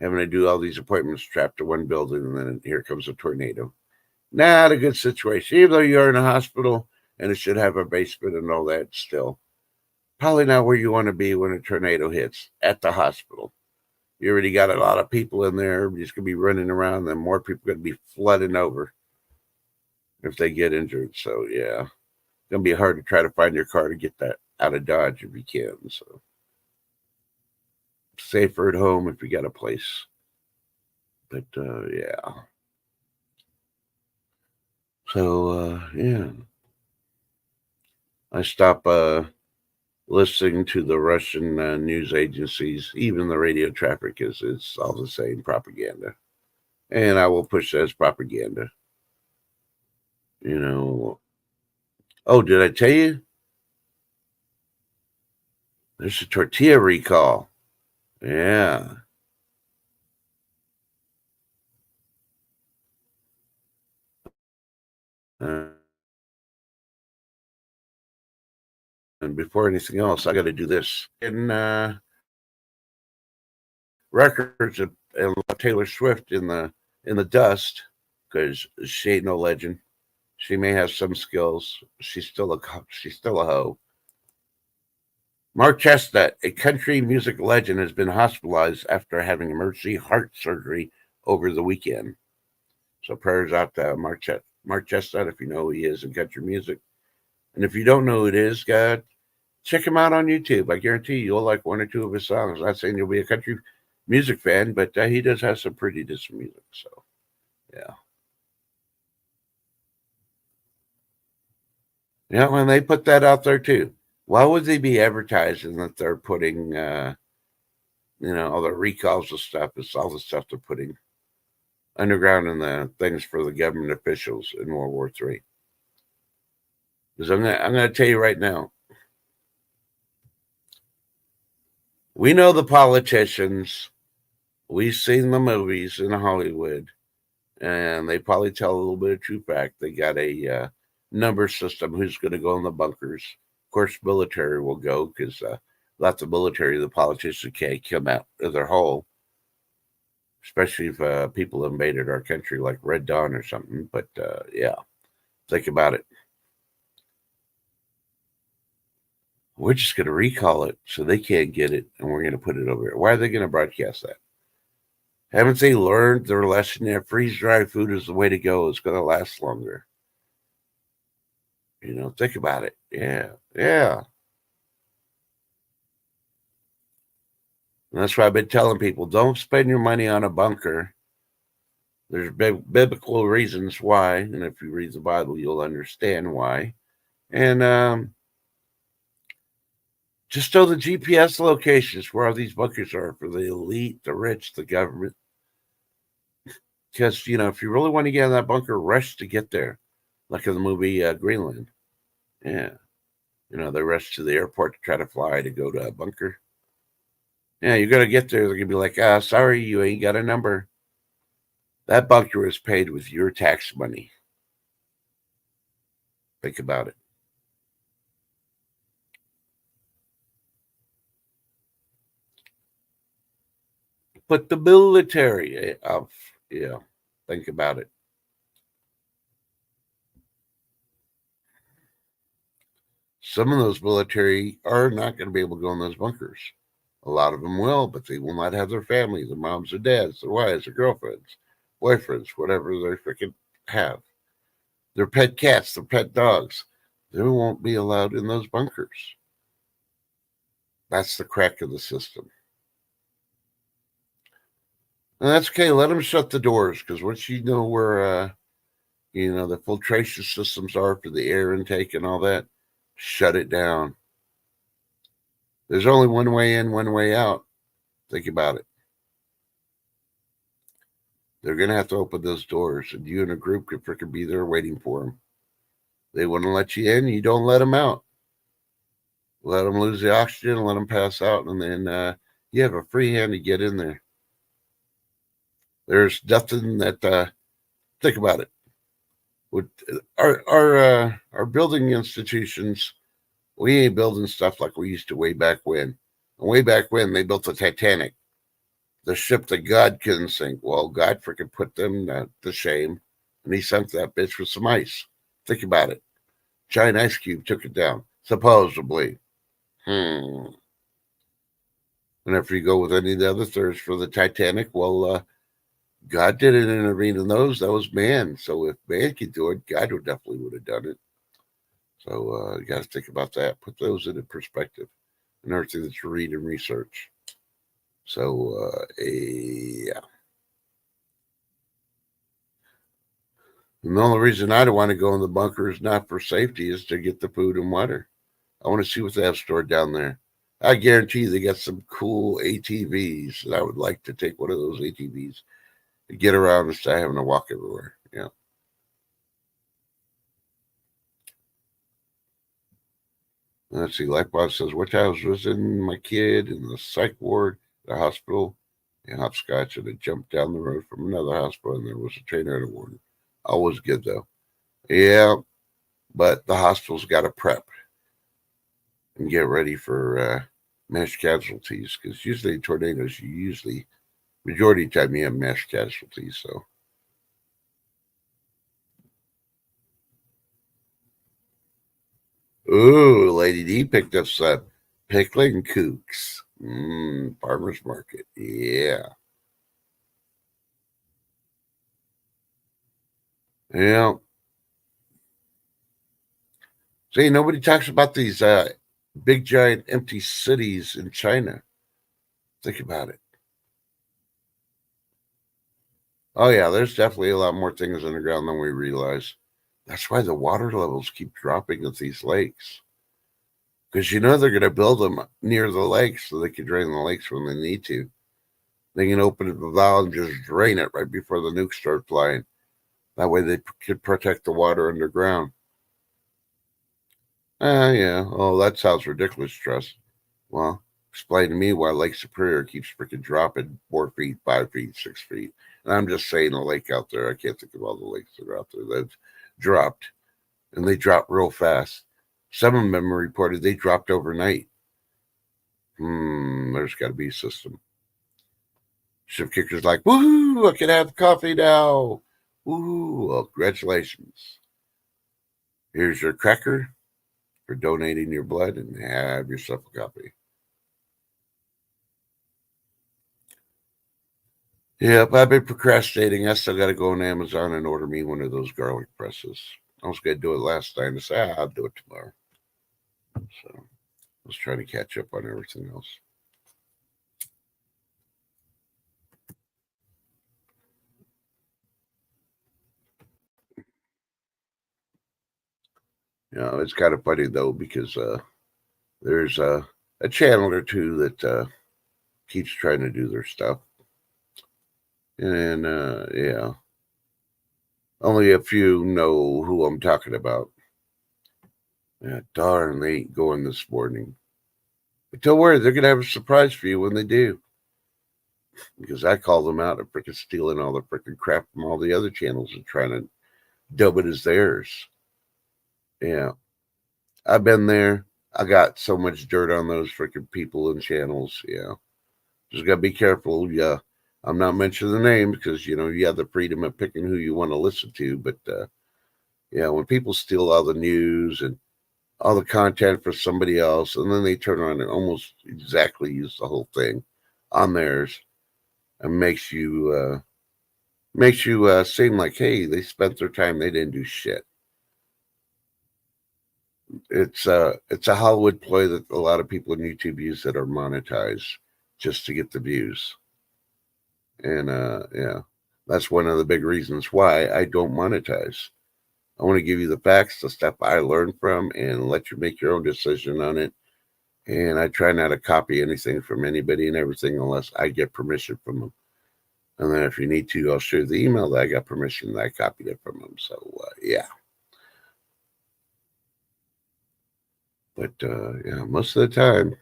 having to do all these appointments trapped to one building, and then here comes a tornado. Not a good situation. Even though you're in a hospital and it should have a basement and all that, still probably not where you want to be when a tornado hits, at the hospital. You already got a lot of people in there. Everybody's going to be running around, and more people are going to be flooding over if they get injured. So, yeah, it's going to be hard to try to find your car to get that out of Dodge if you can. So, safer at home if you got a place. But, yeah. So, yeah. I stopped listening to the Russian news agencies. Even the radio traffic it's all the same propaganda. And I will push that as propaganda. Oh, did I tell you? There's a tortilla recall. Yeah. And before anything else, I got to do this. In records of Taylor Swift in the dust, because she ain't no legend. She may have some skills. She's still a hoe. Mark Chestnut, a country music legend, has been hospitalized after having emergency heart surgery over the weekend. So prayers out to Mark Chestnut, if you know who he is in country music. And if you don't know who it is, God, check him out on YouTube. I guarantee you'll like one or two of his songs. I'm not saying you'll be a country music fan, but he does have some pretty decent music. So, yeah. Yeah, and they put that out there too. Why would they be advertising that they're putting, all the recalls of stuff? It's all the stuff they're putting underground in the things for the government officials in World War III. Because I'm going to tell you right now, we know the politicians. We've seen the movies in Hollywood, and they probably tell a little bit of true fact. They got a number system who's going to go in the bunkers. Of course, military will go because lots of military, the politicians can't come out of their hole, especially if people invaded our country like Red Dawn or something. But, yeah, think about it. We're just going to recall it so they can't get it, and we're going to put it over here. Why are they going to broadcast that? Haven't they learned their lesson yet? Freeze-dried food is the way to go. It's going to last longer. Think about it. Yeah. And that's why I've been telling people, don't spend your money on a bunker. There's biblical reasons why, and if you read the Bible, you'll understand why. And just know the GPS locations where all these bunkers are for the elite, the rich, the government. Because, if you really want to get in that bunker, rush to get there. Like in the movie Greenland. Yeah. They rush to the airport to try to fly to go to a bunker. Yeah, you got to get there. They're going to be like, sorry, you ain't got a number. That bunker is paid with your tax money. Think about it. But the military, think about it. Some of those military are not going to be able to go in those bunkers. A lot of them will, but they will not have their families, their moms, their dads, their wives, their girlfriends, boyfriends, whatever they freaking have. Their pet cats, their pet dogs. They won't be allowed in those bunkers. That's the crack of the system. And that's okay. Let them shut the doors, because once you know we're the filtration systems are for the air intake and all that, shut it down. There's only one way in, one way out. Think about it. They're going to have to open those doors, and you and a group could freaking be there waiting for them. They want to let you in, you don't let them out. Let them lose the oxygen, let them pass out, and then you have a free hand to get in there. There's nothing that, think about it. With our building institutions, we ain't building stuff like we used to way back when. And way back when, they built the Titanic, the ship that God couldn't sink. Well, God freaking put them to shame, and he sunk that bitch with some ice. Think about it. Giant ice cube took it down, supposedly. And if you go with any of the other theories for the Titanic, well, God didn't intervene in those. That was man. So if man could do it, God definitely would have done it. So you got to think about that. Put those into perspective and everything that you read and research. So, yeah. And the only reason I don't want to go in the bunker is not for safety, is to get the food and water. I want to see what they have stored down there. I guarantee you they got some cool ATVs, and I would like to take one of those ATVs and get around instead of having to walk everywhere. Yeah. Let's see. Likewise says, which I was visiting my kid in the psych ward, the hospital, and hopscotch, and I jumped down the road from another hospital, and there was a trainer and a warden. Always good, though. Yeah, but the hospital's got to prep and get ready for mass casualties, because usually tornadoes, majority of the time you have mass casualties. So, ooh, Lady D picked up some pickling kooks. Farmer's market. Yeah. Yeah. See, nobody talks about these big, giant, empty cities in China. Think about it. Oh, yeah, there's definitely a lot more things underground than we realize. That's why the water levels keep dropping at these lakes. Because they're going to build them near the lakes so they can drain the lakes when they need to. They can open the valve and just drain it right before the nukes start flying. That way they can protect the water underground. Yeah. Oh, that sounds ridiculous, Trust. Well, explain to me why Lake Superior keeps freaking dropping 4 feet, 5 feet, 6 feet. And I'm just saying a lake out there. I can't think of all the lakes that are out there that dropped. And they drop real fast. Some of them reported they dropped overnight. There's got to be a system. Ship Kicker's like, woohoo, I can have coffee now. Woohoo, well, congratulations. Here's your cracker for donating your blood, and have yourself a copy. Yep, I've been procrastinating. I still got to go on Amazon and order me one of those garlic presses. I was going to do it last night. I said, I'll do it tomorrow. So I was trying to catch up on everything else. It's kind of funny, though, because there's a channel or two that keeps trying to do their stuff. And, yeah, only a few know who I'm talking about. Yeah, darn, they ain't going this morning. But don't worry, they're going to have a surprise for you when they do. Because I call them out of freaking stealing all the freaking crap from all the other channels and trying to dub it as theirs. Yeah. I've been there. I got so much dirt on those freaking people and channels. Yeah. Just got to be careful. Yeah. I'm not mentioning the name because, you have the freedom of picking who you want to listen to. But, yeah, when people steal all the news and all the content for somebody else, and then they turn around and almost exactly use the whole thing on theirs, and makes you seem like, hey, they spent their time, they didn't do shit. It's a Hollywood ploy that a lot of people on YouTube use that are monetized just to get the views. And yeah, that's one of the big reasons why I don't monetize. I want to give you the facts, the stuff I learned from, and let you make your own decision on it. And I try not to copy anything from anybody and everything unless I get permission from them. And then if you need to, I'll share the email that I got permission that I copied it from them. So, yeah. But, yeah, most of the time,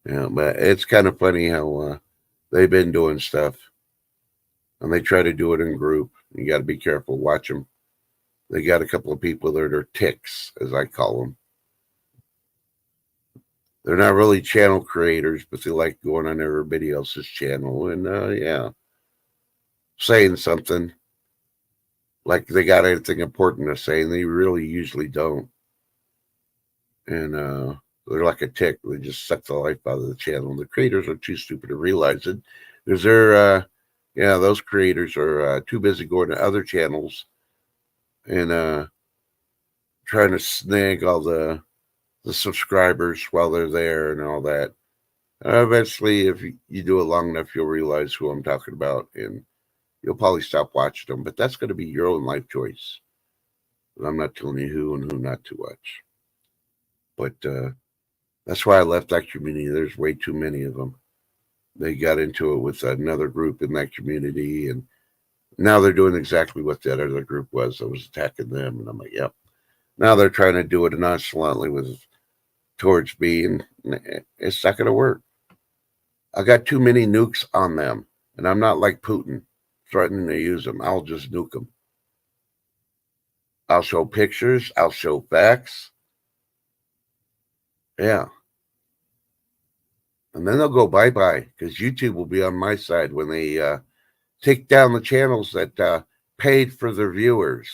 yeah, but it's kind of funny how they've been doing stuff. And they try to do it in group. You got to be careful. Watch them. They got a couple of people that are ticks, as I call them. They're not really channel creators, but they like going on everybody else's channel and, yeah, saying something like they got anything important to say, and they really usually don't. And they're like a tick. They just suck the life out of the channel. The creators are too stupid to realize it. Because yeah, those creators are too busy going to other channels and trying to snag all the subscribers while they're there and all that. Eventually, if you do it long enough, you'll realize who I'm talking about, and you'll probably stop watching them. But that's going to be your own life choice. I'm not telling you who and who not to watch. But that's why I left that community. There's way too many of them. They got into it with another group in that community, and now they're doing exactly what that other group was that was attacking them. And I'm like, yep. Now they're trying to do it nonchalantly towards me, and it's not going to work. I got too many nukes on them, and I'm not like Putin threatening to use them. I'll just nuke them. I'll show pictures. I'll show facts. Yeah. And then they'll go bye-bye because YouTube will be on my side when they take down the channels that paid for their viewers.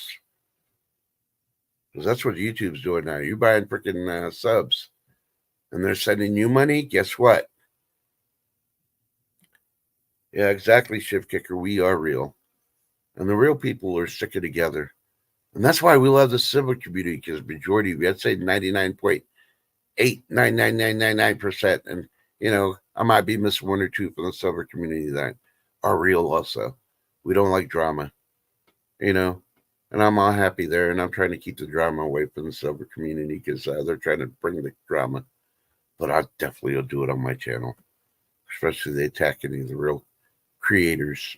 Because that's what YouTube's doing now. You're buying freaking subs, and they're sending you money. Guess what? Yeah, exactly, Shift Kicker. We are real. And the real people are sticking together. And that's why we love the civil community, because majority of you, I'd say 99.8999999%. And, you know, I might be missing one or two from the silver community that are real also. We don't like drama, you know. And I'm all happy there, and I'm trying to keep the drama away from the silver community because they're trying to bring the drama. But I definitely will do it on my channel, especially they attack any of the real creators.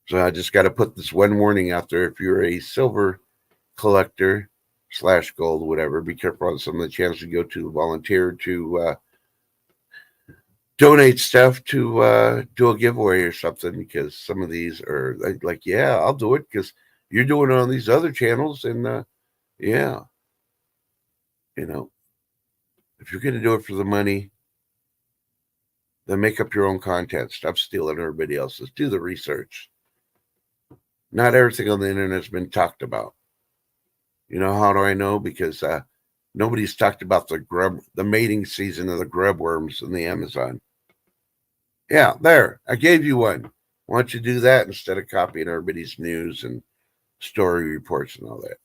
So I just got to put this one warning out there. If you're a silver collector / gold, whatever, be careful on some of the channels you go to volunteer to donate stuff to do a giveaway or something, because some of these are like, yeah, I'll do it because you're doing it on these other channels. And yeah, you know, if you're going to do it for the money, then make up your own content. Stop stealing everybody else's. Do the research. Not everything on the internet has been talked about. You know, how do I know? Because nobody's talked about the mating season of the grub worms in the Amazon. Yeah, there. I gave you one. Why don't you do that instead of copying everybody's news and story reports and all that?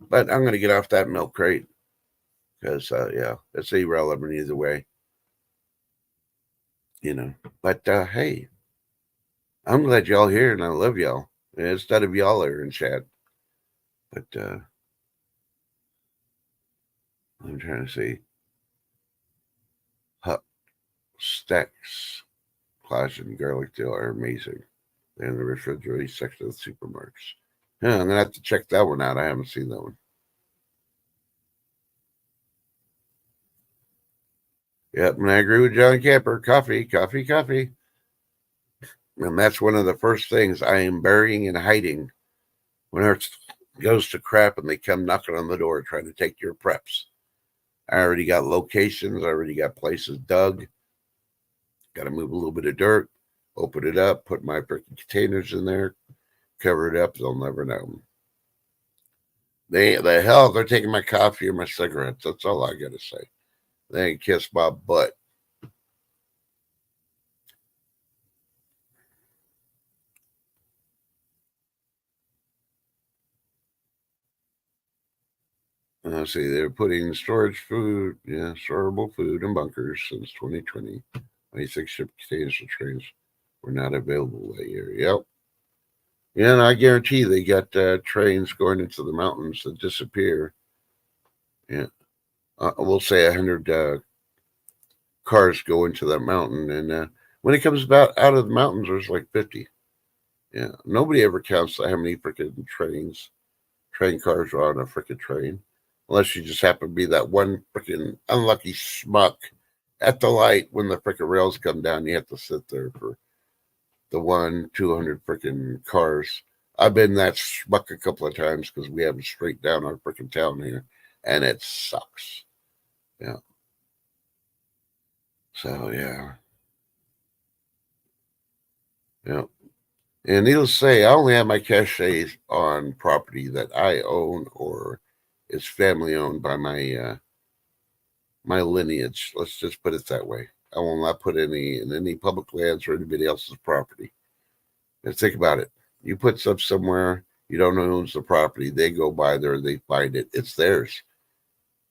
But I'm going to get off that milk crate because, yeah, it's irrelevant either way. You know, but hey, I'm glad y'all here and I love y'all. Instead of y'all are in chat. But I'm trying to see. Stacks, Clash and Garlic Tail are amazing. They're in the refrigerator section of the supermarkets. Yeah, I'm going to have to check that one out. I haven't seen that one. Yep, and I agree with John Camper. Coffee. And that's one of the first things I am burying and hiding when it goes to crap and they come knocking on the door trying to take your preps. I already got locations. I already got places dug. Got to move a little bit of dirt, open it up, put my freaking containers in there, cover it up. They'll never know. They're taking my coffee or my cigarettes. That's all I got to say. They ain't kiss my butt. See, they're putting storage food, storable food in bunkers since 2020. 26 ship containers and trains were not available that year. Yep. Yeah, and I guarantee they got trains going into the mountains that disappear. Yeah, we'll say 100 cars go into that mountain, and when it comes about out of the mountains, there's like 50. Yeah, nobody ever counts how many freaking train cars are on a freaking train, unless you just happen to be that one freaking unlucky schmuck at the light when the freaking rails come down. You have to sit there for the 200 freaking cars. I've been that schmuck a couple of times because we have it straight down our freaking town here, and it sucks. Yeah. So yeah. Yeah. And needless to say, I only have my caches on property that I own or is family owned by my lineage. Let's just put it that way. I will not put any in any public lands or anybody else's property. And think about it. You put stuff somewhere, you don't know who owns the property. They go by there, they find it. It's theirs.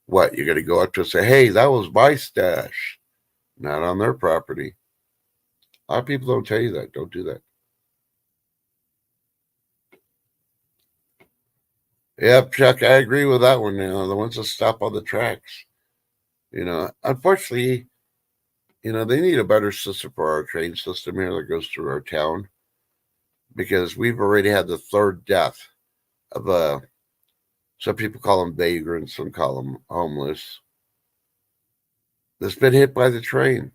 What? You're going to go up to and say, hey, that was my stash. Not on their property. A lot of people don't tell you that. Don't do that. Yep, Chuck, I agree with that one. The ones that stop on the tracks. Unfortunately, they need a better system for our train system here that goes through our town, because we've already had the third death of some people call them vagrants, some call them homeless, that's been hit by the train.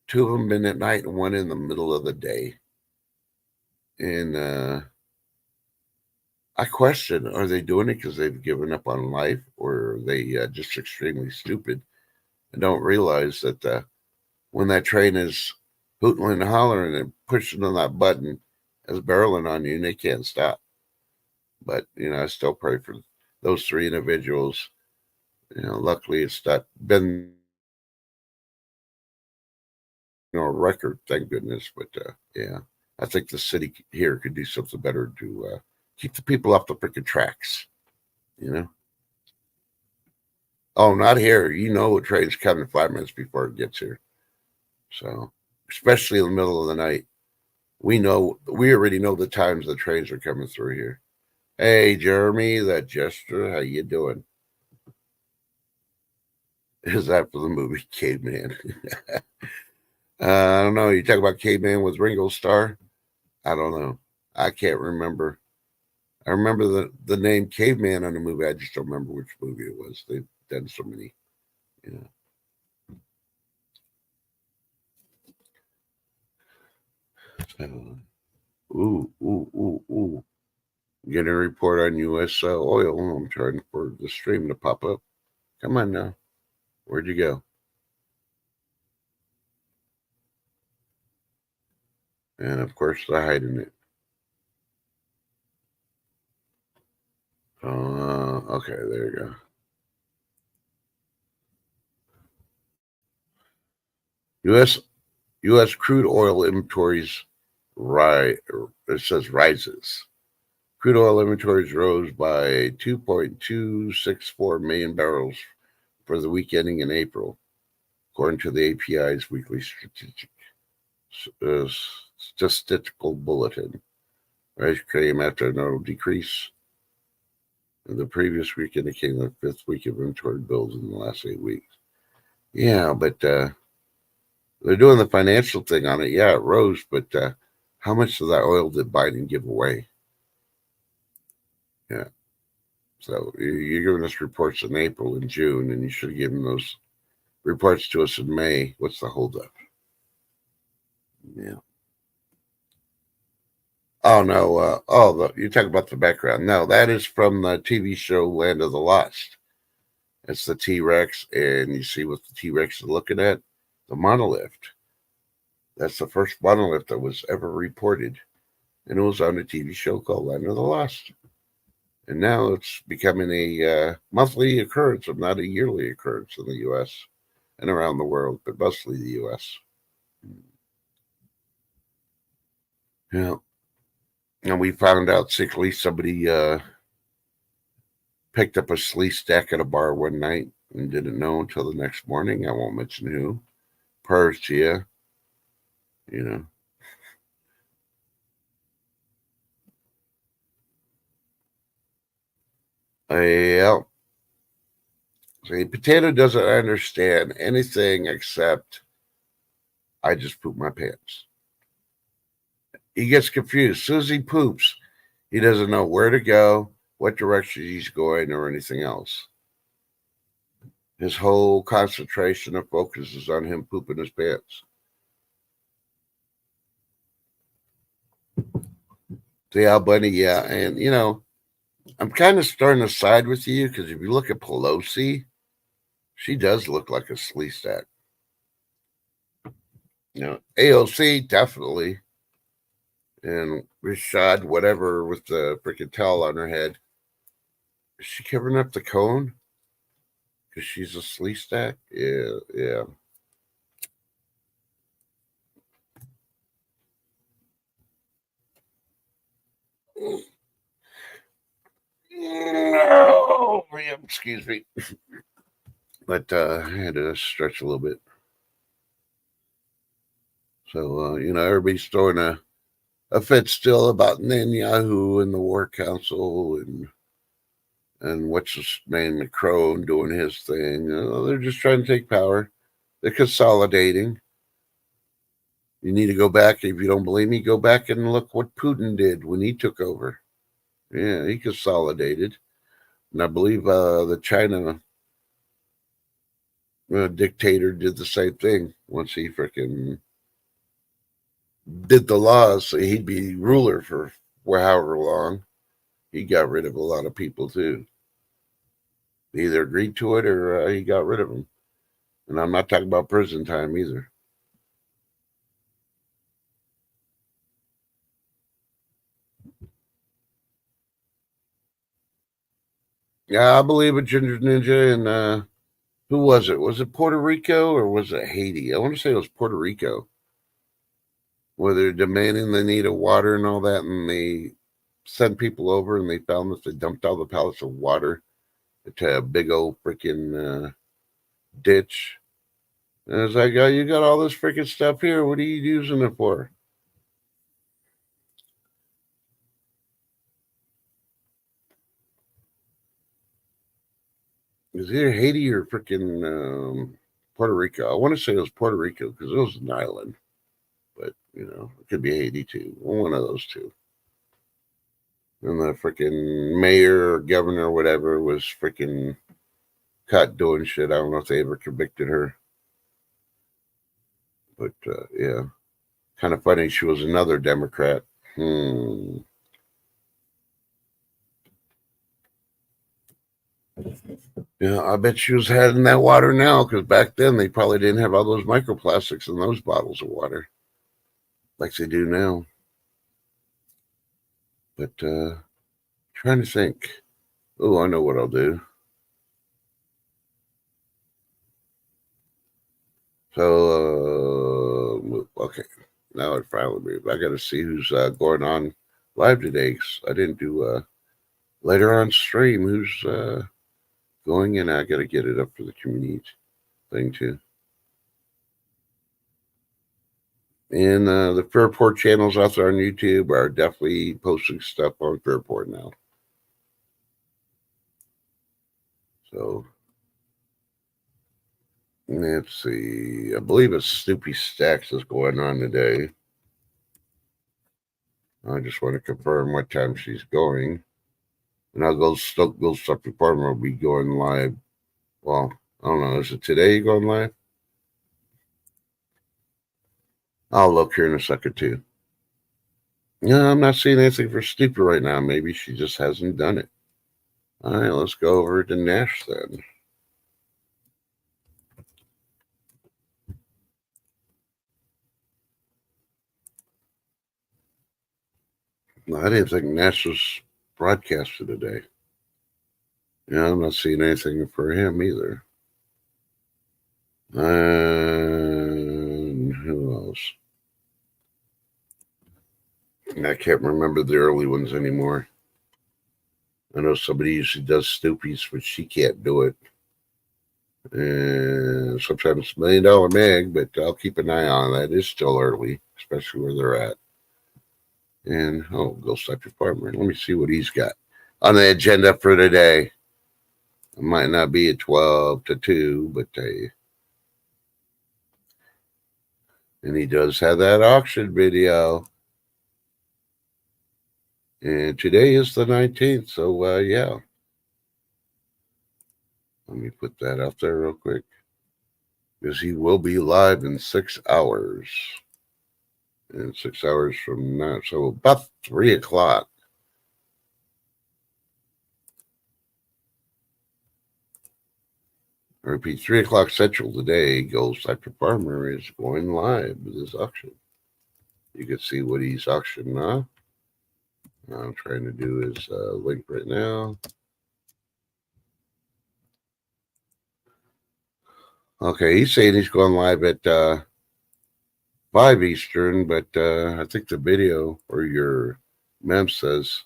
2 of them been at night and 1 in the middle of the day. And I question, are they doing it because they've given up on life, or are they just extremely stupid and don't realize that when that train is hooting and hollering and pushing on that button, is barreling on you, and they can't stop. But, I still pray for those 3 individuals. Luckily it's not been a record, thank goodness. But yeah, I think the city here could do something better to keep the people off the freaking tracks. Oh, not here. A train's coming 5 minutes before it gets here. So, especially in the middle of the night, we already know the times the trains are coming through here. Hey, Jeremy, that gesture, how you doing? Is that for the movie Caveman? I don't know. You talk about Caveman with Ringo Starr? I don't know. I can't remember. I remember the name Caveman on the movie. I just don't remember which movie it was. They've done so many. Ooh. Getting a report on U.S. oil. I'm trying for the stream to pop up. Come on now. Where'd you go? And of course, they're hiding it. Okay, there you go. U.S. crude oil inventories rise. It says rises. Crude oil inventories rose by 2.264 million barrels for the week ending in April, according to the API's weekly statistical bulletin. Rise came after a notable decrease in the previous week, indicating the 5th week of inventory builds in the last 8 weeks. Yeah, but they're doing the financial thing on it. Yeah, it rose, but how much of that oil did Biden give away? Yeah. So you're giving us reports in April and June, and you should have given those reports to us in May. What's the holdup? Yeah. Oh, no. You talk about the background. No, that is from the TV show Land of the Lost. It's the T-Rex, and you see what the T-Rex is looking at? The monolith. That's the first monolith that was ever reported. And it was on a TV show called Land of the Lost. And now it's becoming a monthly occurrence, if not a yearly occurrence in the U.S. and around the world, but mostly the U.S. Yeah. And we found out secretly somebody picked up a sleaze stack at a bar one night and didn't know until the next morning. I won't mention who. Prayers to you. Yeah. See, Potato doesn't understand anything except I just poop my pants. He gets confused. As soon as he poops, he doesn't know where to go, what direction he's going, or anything else. His whole concentration and focus is on him pooping his pants. See, Al Bundy, yeah. And, you know, I'm kind of starting to side with you because if you look at Pelosi, she does look like a slee stack. You know, AOC, definitely. And Rashad, whatever, with the freaking towel on her head. Is she covering up the cone? Because she's a slee stack? Yeah, yeah. No, excuse me. But I had to stretch a little bit. So, you know, everybody's throwing a fit still about Netanyahu and the War Council and what's his name, Macron doing his thing. They're just trying to take power. They're consolidating. You need to go back. If you don't believe me, go back and look what Putin did when he took over. Yeah, he consolidated. And I believe the China dictator did the same thing once he freaking did the laws so he'd be ruler for however long. He got rid of a lot of people too. They either agreed to it or he got rid of them. And I'm not talking about prison time either. Yeah, I believe a Ginger Ninja and who was it? Was it Puerto Rico or was it Haiti? I want to say it was Puerto Rico. Where they're demanding they need water and all that, and they sent people over and they found that they dumped all the pallets of water into a big old freaking ditch. And it's like, oh, you got all this freaking stuff here. What are you using it for? Is either Haiti or freaking Puerto Rico? I want to say it was Puerto Rico because it was an island. But, you know, it could be Haiti too. One of those two. And the freaking mayor or governor or whatever was freaking caught doing shit. I don't know if they ever convicted her. But, yeah. Kind of funny. She was another Democrat. Yeah, I bet she was having that water now because back then they probably didn't have all those microplastics in those bottles of water like they do now. But trying to think. Oh, I know what I'll do. So, okay. Now it finally moved. I got to see who's going on live today. I didn't do later on stream who's going in. I got to get it up for the community thing too. And the Fairport channels out there on YouTube are definitely posting stuff on Fairport now. So let's see. I believe it's Snoopy Stacks is going on today. I just want to confirm what time she's going. And I'll go Stuff Department will be going live. Well, I don't know. Is it today going live? I'll look here in a second too. No, I'm not seeing anything for Snoopy right now. Maybe she just hasn't done it. All right, let's go over to Nash then. I didn't think Nash was broadcasted today. Yeah, I'm not seeing anything for him either. And who else? I can't remember the early ones anymore. I know somebody usually does Snoopy's, but she can't do it. And sometimes it's $1 Million Mag, but I'll keep an eye on that. It's still early, especially where they're at. And Ghost Type Farmer. Let me see what he's got on the agenda for today. It might not be a 12 to 2, but and he does have that auction video. And today is the 19th, so yeah. Let me put that up there real quick. Because he will be live in 6 hours. And 6 hours from now. So about 3 o'clock. I repeat, 3 o'clock Central today, Gold Sniper Farmer is going live with his auction. You can see what he's auctioning off. I'm trying to do his link right now. Okay, he's saying he's going live at 5 Eastern, but I think the video or your mem says,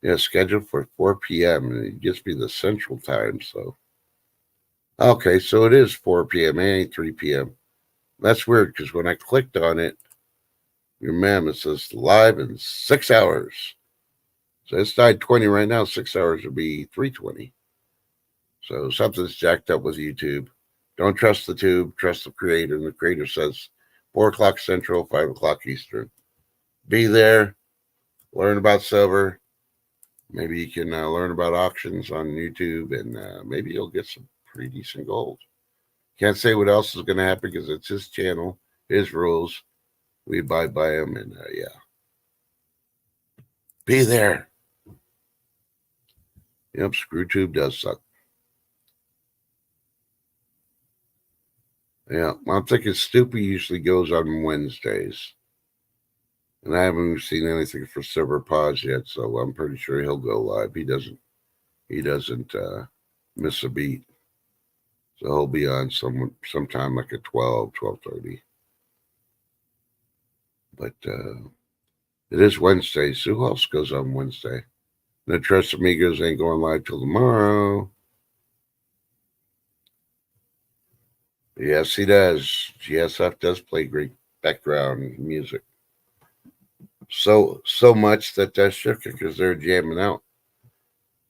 yeah, scheduled for 4 p.m. and it gives me the Central Time. So, okay, so it is 4 p.m. and 3 p.m. That's weird because when I clicked on it, your mem, it says live in 6 hours. So it's 9:20 right now. 6 hours would be 3:20. So something's jacked up with YouTube. Don't trust the tube, trust the creator. And the creator says 4 o'clock Central, 5 o'clock Eastern. Be there, learn about silver. Maybe you can learn about auctions on YouTube, and maybe you'll get some pretty decent gold. Can't say what else is going to happen because it's his channel, his rules. We abide by them, and yeah. Be there. Yep, ScrewTube does suck. Yeah, I'm thinking Stoopy usually goes on Wednesdays. And I haven't seen anything for Silver Paws yet, so I'm pretty sure he'll go live. He doesn't miss a beat. So he'll be on sometime like at 12:30. But it is Wednesday. So who else goes on Wednesday? No Trust Amigos ain't going live till tomorrow. Yes, he does. GSF does play great background music. So much that that's shifting because they're jamming out.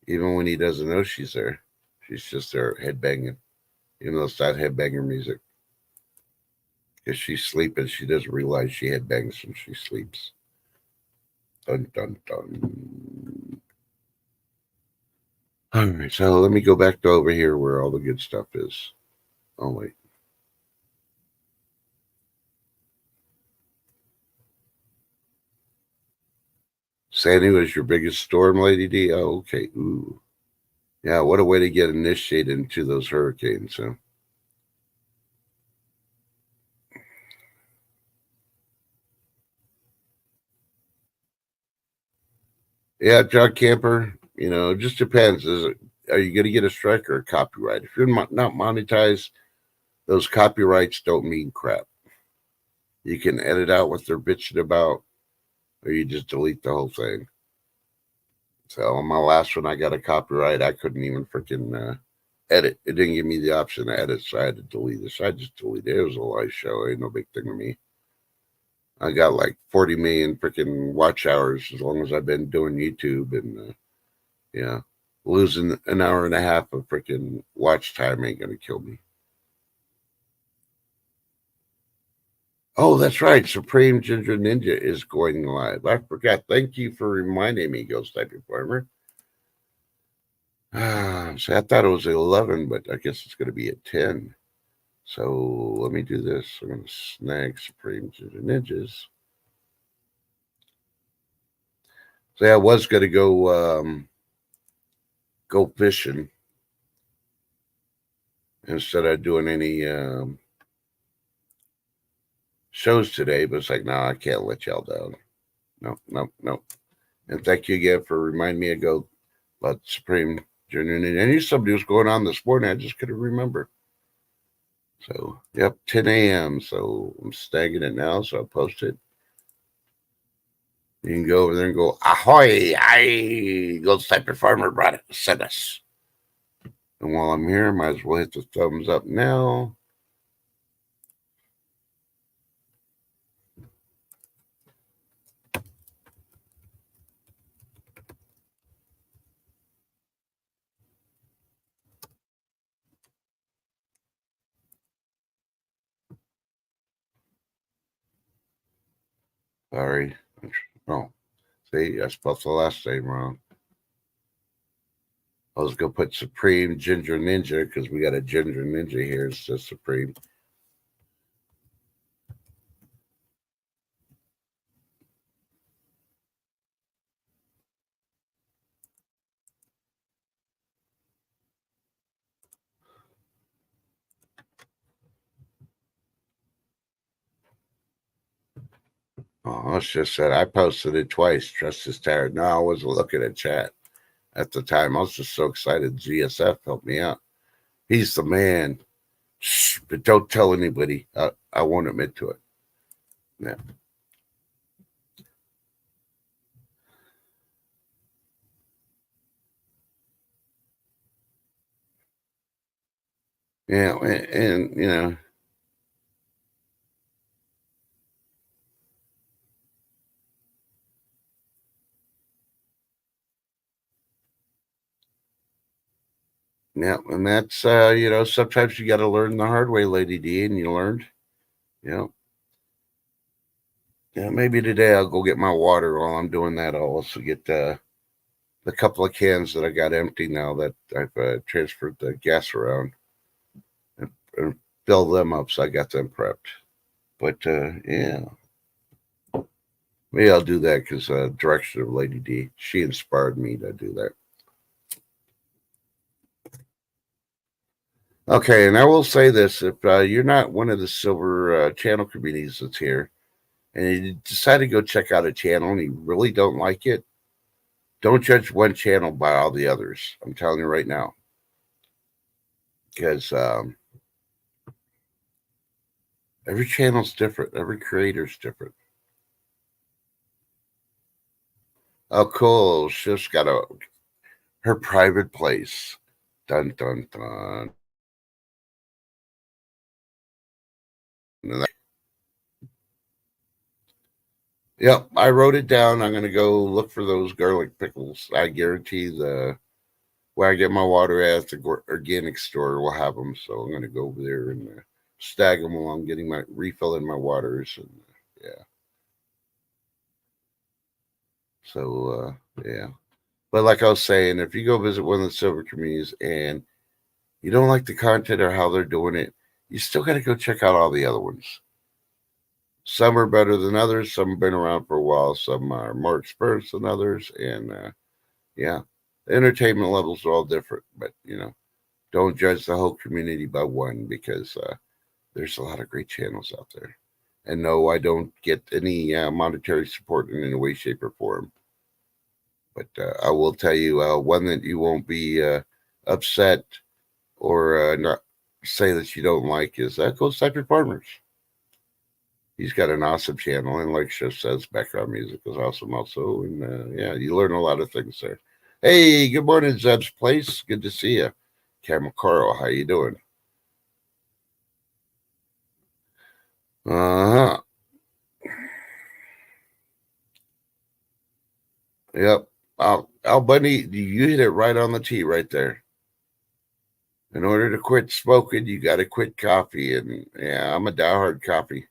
Even when he doesn't know she's there. She's just there headbanging. Even though it's not headbanger music. Because she's sleeping, she doesn't realize she headbangs when she sleeps. Dun, dun, dun. All right, so let me go back to over here where all the good stuff is. Oh, wait. Sandy was your biggest storm, Lady D? Oh, okay. Ooh. Yeah, what a way to get initiated into those hurricanes, huh? Yeah, John Camper, it just depends. Are you going to get a strike or a copyright? If you're not monetized, those copyrights don't mean crap. You can edit out what they're bitching about, or you just delete the whole thing. So on my last one, I got a copyright. I couldn't even freaking edit. It didn't give me the option to edit, so I had to delete it. So I just deleted it. It was a live show. Ain't no big thing to me. I got like 40 million freaking watch hours as long as I've been doing YouTube, and yeah, losing an hour and a half of freaking watch time ain't gonna kill me. Oh, that's right. Supreme Ginger Ninja is going live. I forgot. Thank you for reminding me, Ghost Type Farmer. So I thought it was 11, but I guess it's going to be at 10. So let me do this. I'm going to snag Supreme Ginger Ninjas. So yeah, I was going to go fishing instead of doing any shows today, but it's like, no, I can't let y'all down. No. And thank you again for reminding me about Supreme Junior. And I knew somebody was going on this morning. I just couldn't remember. So, yep, 10 a.m. So I'm snagging it now, so I'll post it. You can go over there and go, ahoy, Ghost Type Farmer brought it, sent us. And while I'm here, might as well hit the thumbs up now. Sorry. Oh, see, I spelled the last name wrong. I was going to put Supreme Ginger Ninja because we got a Ginger Ninja here. It's just Supreme. Oh, it's just that I posted it twice. Trust is tired. No, I wasn't looking at chat at the time. I was just so excited. GSF helped me out. He's the man. Shh, but don't tell anybody. I won't admit to it. Yeah. Yeah, and you know, yeah, and that's you know, sometimes you got to learn the hard way, Lady D, and you learned, you know. Yeah, maybe today I'll go get my water. While I'm doing that, I'll also get the couple of cans that I got empty now that I've transferred the gas around and fill them up, so I got them prepped. But yeah, maybe I'll do that because direction of Lady D, she inspired me to do that. Okay, and I will say this: if you're not one of the silver channel communities that's here, and you decide to go check out a channel and you really don't like it, don't judge one channel by all the others. I'm telling you right now, because every channel's different, every creator's different. Oh, cool! She's got her private place. Dun dun dun. Yep, I wrote it down. I'm gonna go look for those garlic pickles. I guarantee where I get my water at the organic store will have them. So I'm gonna go over there and stag them while I'm getting my refilling my waters. And yeah, so yeah. But like I was saying, if you go visit one of the silver communities and you don't like the content or how they're doing it, you still got to go check out all the other ones. Some are better than others. Some have been around for a while. Some are more experienced than others. And yeah, the entertainment levels are all different. But, you know, don't judge the whole community by one because there's a lot of great channels out there. And no, I don't get any monetary support in any way, shape, or form. But I will tell you one that you won't be upset or not say that you don't like is Ghost Type Farmers. He's got an awesome channel, and like Chef says, background music is awesome also. And yeah, you learn a lot of things there. Hey, good morning, Zeb's Place. Good to see you. Camel Carl, how you doing? Uh-huh. Yep. Al Bundy, you hit it right on the tee right there. In order to quit smoking, you got to quit coffee. And yeah, I'm a diehard coffee.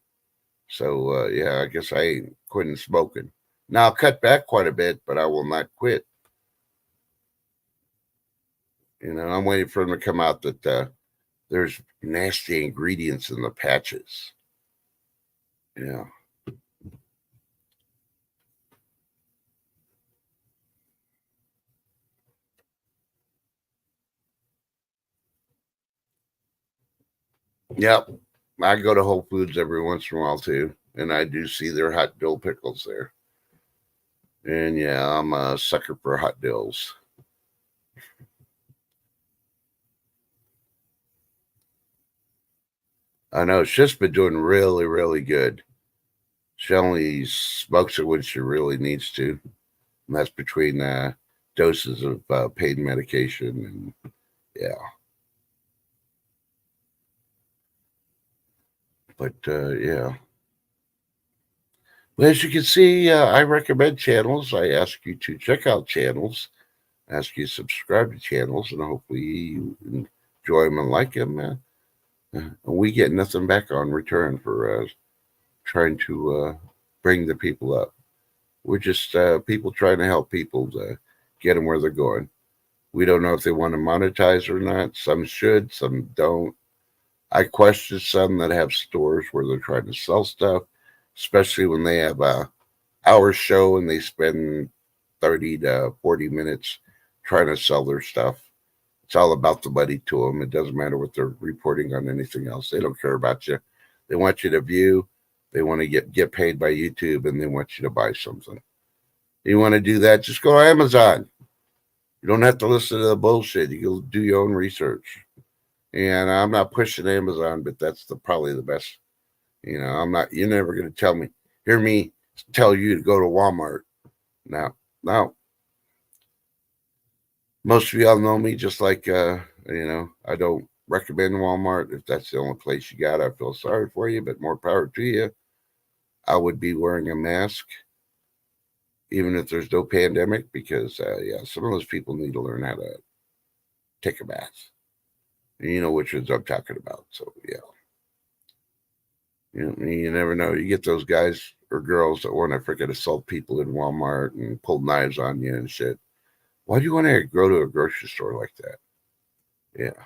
So, yeah, I guess I ain't quitting smoking. Now, I'll cut back quite a bit, but I will not quit. You know, I'm waiting for them to come out that there's nasty ingredients in the patches. Yeah. Yep. I go to Whole Foods every once in a while, too. And I do see their hot dill pickles there. And yeah, I'm a sucker for hot dills. I know she's been doing really, really good. She only smokes it when she really needs to. And that's between doses of pain medication. And yeah. But yeah. Well, as you can see, I recommend channels. I ask you to check out channels. I ask you to subscribe to channels. And hopefully you enjoy them and like them. And we get nothing back on return for trying to bring the people up. We're just people trying to help people to get them where they're going. We don't know if they want to monetize or not. Some should, some don't. I question some that have stores where they're trying to sell stuff, especially when they have a hour show and they spend 30 to 40 minutes trying to sell their stuff. It's all about the money to them. It doesn't matter what they're reporting on anything else. They don't care about you. They want you to view. They want to get paid by YouTube, and they want you to buy something. You want to do that, just go to Amazon. You don't have to listen to the bullshit. You can do your own research. And I'm not pushing Amazon, but that's probably the best. I'm not. You're never going to hear me tell you to go to Walmart. No. Most of y'all know me, just like I don't recommend Walmart. If that's the only place you got, I feel sorry for you, but more power to you. I would be wearing a mask, even if there's no pandemic, because some of those people need to learn how to take a bath. And you know which ones I'm talking about. So you never know. You get those guys or girls that want to freaking assault people in Walmart and pull knives on you and shit. Why do you want to go to a grocery store like that? Yeah.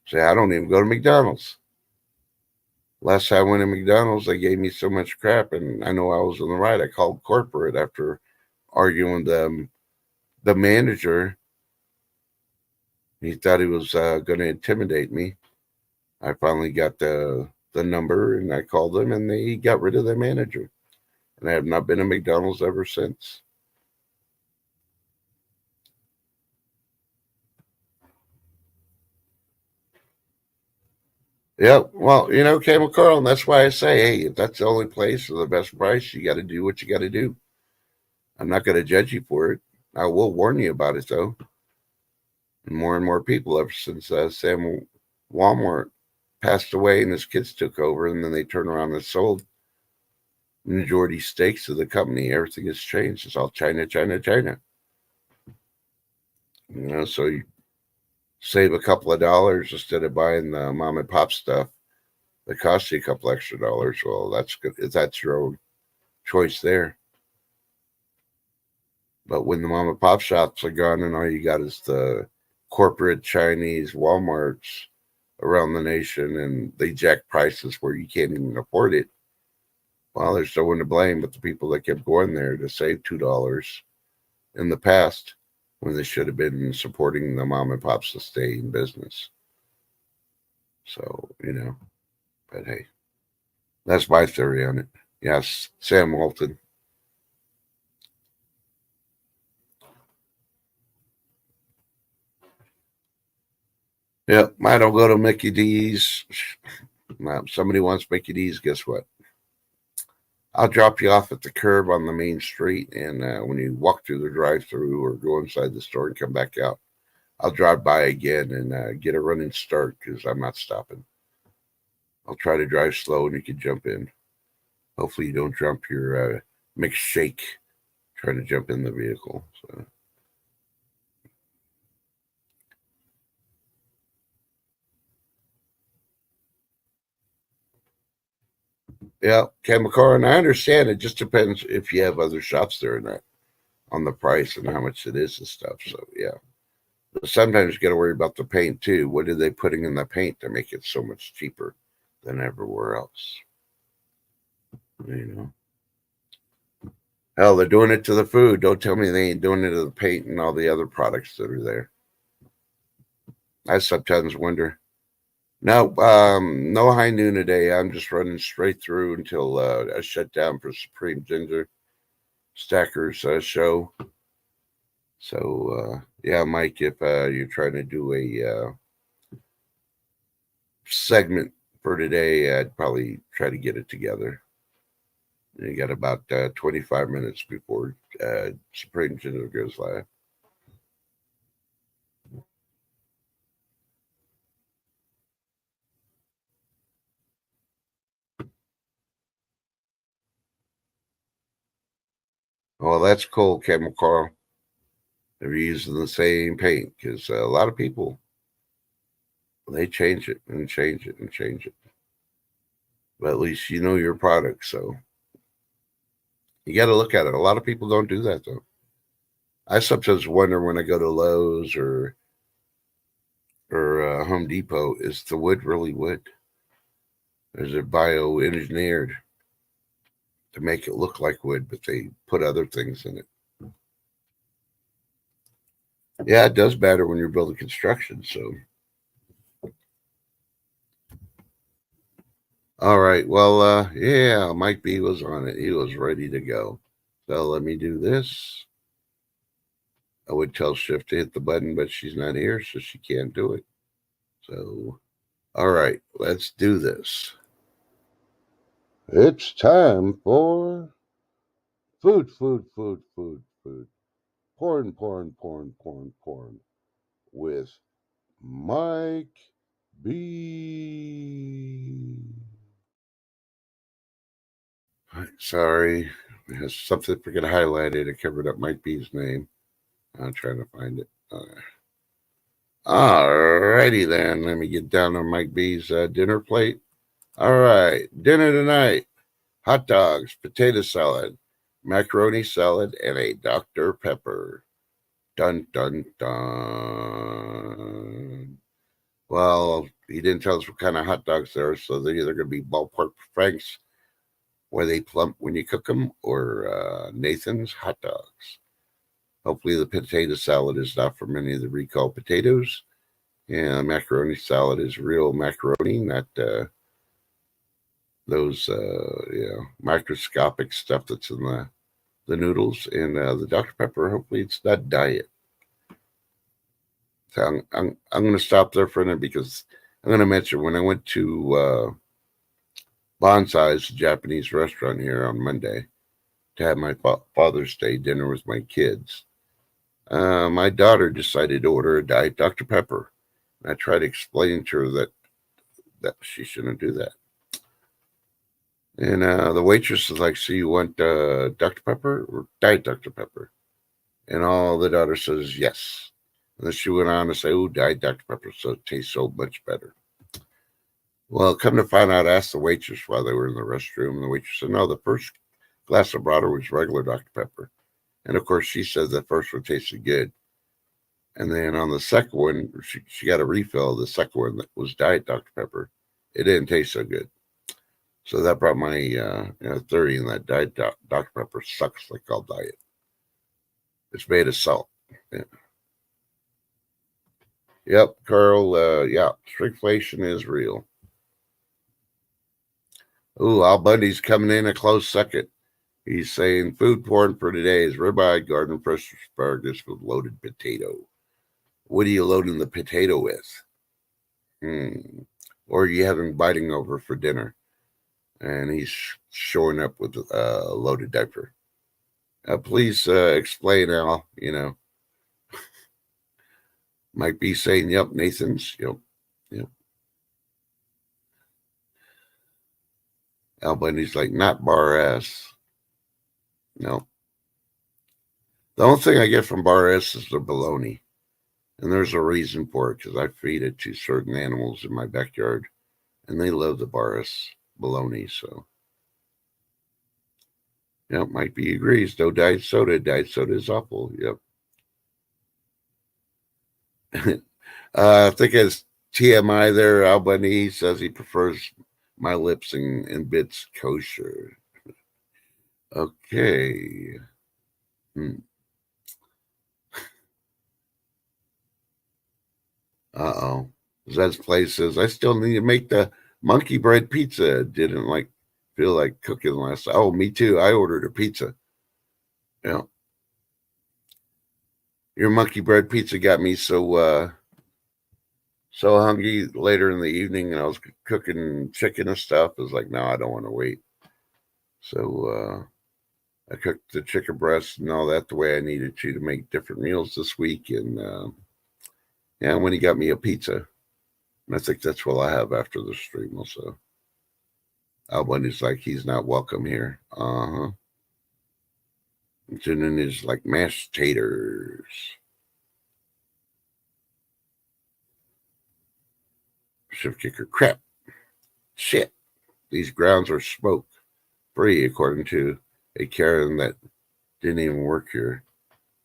Say, I don't even go to McDonald's. Last time I went to McDonald's, they gave me so much crap, and I know I was on the right. I called corporate after arguing with the manager. He thought he was going to intimidate me. I finally got the number, and I called them, and they got rid of the manager. And I have not been to McDonald's ever since. Yeah, well, Cable Carl, and that's why I say, hey, if that's the only place for the best price, you got to do what you got to do. I'm not going to judge you for it. I will warn you about it, though. And more people, ever since Sam Walmart passed away and his kids took over, and then they turned around and sold majority stakes of the company. Everything has changed. It's all China. So you save a couple of dollars instead of buying the mom and pop stuff that costs you a couple extra dollars. Well, that's good. That's your own choice there. But when the mom and pop shops are gone and all you got is the corporate Chinese Walmarts around the nation and they jack prices where you can't even afford it, well, there's no one to blame but the people that kept going there to save $2 in the past when they should have been supporting the mom and pops to stay in business. So, but hey, that's my theory on it. Yes, Sam Walton. Yep, I don't go to Mickey D's. Now, somebody wants Mickey D's, guess what? I'll drop you off at the curb on the main street, and when you walk through the drive-thru or go inside the store and come back out, I'll drive by again and get a running start because I'm not stopping. I'll try to drive slow and you can jump in. Hopefully you don't jump your mixed shake trying to jump in the vehicle. So. Yeah, Chemical, and I understand it just depends if you have other shops there or not on the price and how much it is and stuff. So yeah. But sometimes you got to worry about the paint too. What are they putting in the paint to make it so much cheaper than everywhere else? Hell, they're doing it to the food. Don't tell me they ain't doing it to the paint and all the other products that are there. I sometimes wonder. No, no high noon today. I'm just running straight through until I shut down for Supreme Ginger Stackers show. So, yeah, Mike, if you're trying to do a segment for today, I'd probably try to get it together. You got about 25 minutes before Supreme Ginger goes live. Well, that's cool, Camel Carl. They're using the same paint because a lot of people, they change it and change it and change it. but at least you know your product. So you got to look at it. A lot of people don't do that, though. I sometimes wonder when I go to Lowe's or Home Depot, is the wood really wood? Is it bioengineered to make it look like wood, but they put other things in it? Yeah, it does matter when you're building construction. So, all right. Well, yeah, Mike B was on it. He was ready to go. So let me do this. I would tell Shift to hit the button, but she's not here, so she can't do it. So, all right, let's do this. It's time for food. Porn with Mike B. Sorry, there's something freaking highlighted. I covered up Mike B's name. I'm trying to find it. Alrighty then. Let me get down on Mike B's dinner plate. All right, dinner tonight: hot dogs, potato salad, macaroni salad, and a Dr. Pepper. Dun dun dun. Well, he didn't tell us what kind of hot dogs there are, so they're either going to be Ballpark Franks, where they plump when you cook them, or Nathan's hot dogs. Hopefully the potato salad is not from any of the recalled potatoes. And macaroni salad is real macaroni, not those microscopic stuff that's in the noodles. And the Dr. Pepper, hopefully it's not diet. So I'm going to stop there for a minute because I'm going to mention when I went to Bonsai's Japanese restaurant here on Monday to have my Father's Day dinner with my kids. My daughter decided to order a Diet Dr. Pepper. And I tried to explain to her that she shouldn't do that. And the waitress is like, so you want Dr. Pepper or Diet Dr. Pepper? And all the daughter says, yes. And then she went on to say, oh, Diet Dr. Pepper, so it tastes so much better. Well, come to find out, I asked the waitress while they were in the restroom. And the waitress said, no, the first glass I brought her was regular Dr. Pepper. And of course, she said the first one tasted good. And then on the second one, she got a refill. The second one that was Diet Dr. Pepper. It didn't taste so good. So that brought my theory in that Diet Dr. Pepper sucks like all diet. It's made of salt. Yeah. Yep, Carl. Yeah, shrinkflation is real. Ooh, Al Bundy's coming in a close second. He's saying food porn for today is ribeye, garden fresh asparagus with loaded potato. What are you loading the potato with? Or are you having biting over for dinner? And he's showing up with a loaded diaper. Please explain, Al. Might be saying, yep, Nathan's. Yep. Al Bundy's like, not bar S. No. The only thing I get from bar S is the bologna. And there's a reason for it, because I feed it to certain animals in my backyard, and they love the bar S bologna. So, yep, Mike B agrees. No diet soda. Diet soda is awful. Yep. I think it's TMI there. Al Bundy says he prefers my lips and bits kosher. Okay. Uh-oh. Zed's place says, I still need to make the monkey bread pizza. Didn't feel like cooking last night. Oh, me too. I ordered a pizza. Yeah. Your monkey bread pizza got me so hungry later in the evening, and I was cooking chicken and stuff. I was like, no, I don't want to wait. So I cooked the chicken breast and all that the way I needed to make different meals this week. And when he got me a pizza, and I think that's what I have after the stream also. Al Bundy's like, he's not welcome here. And then is like mashed taters. Shift kicker crap. Shit. These grounds are smoke free, according to a Karen that didn't even work here.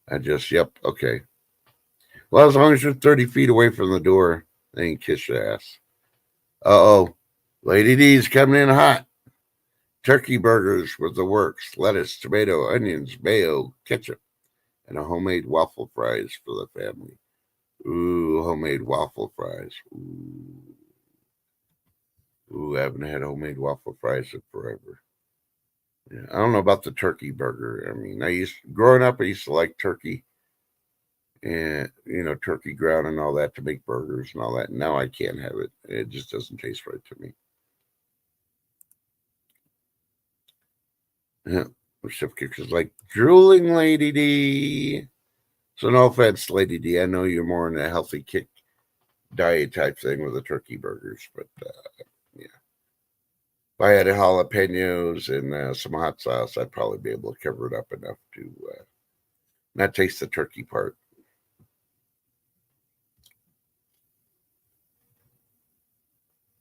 I just, yep, okay. Well, as long as you're 30 feet away from the door, they can kiss your ass. Uh-oh. Lady D's coming in hot. Turkey burgers with the works. Lettuce, tomato, onions, mayo, ketchup, and a homemade waffle fries for the family. Ooh, homemade waffle fries. Ooh, I haven't had homemade waffle fries in forever. Yeah, I don't know about the turkey burger. I mean, growing up, I used to like turkey and, turkey ground and all that to make burgers and all that. Now I can't have it. It just doesn't taste right to me. Yeah, Chef Kicker's like, drooling, Lady D. So no offense, Lady D. I know you're more in a healthy kick diet type thing with the turkey burgers, but yeah. If I had jalapenos and some hot sauce, I'd probably be able to cover it up enough to not taste the turkey part.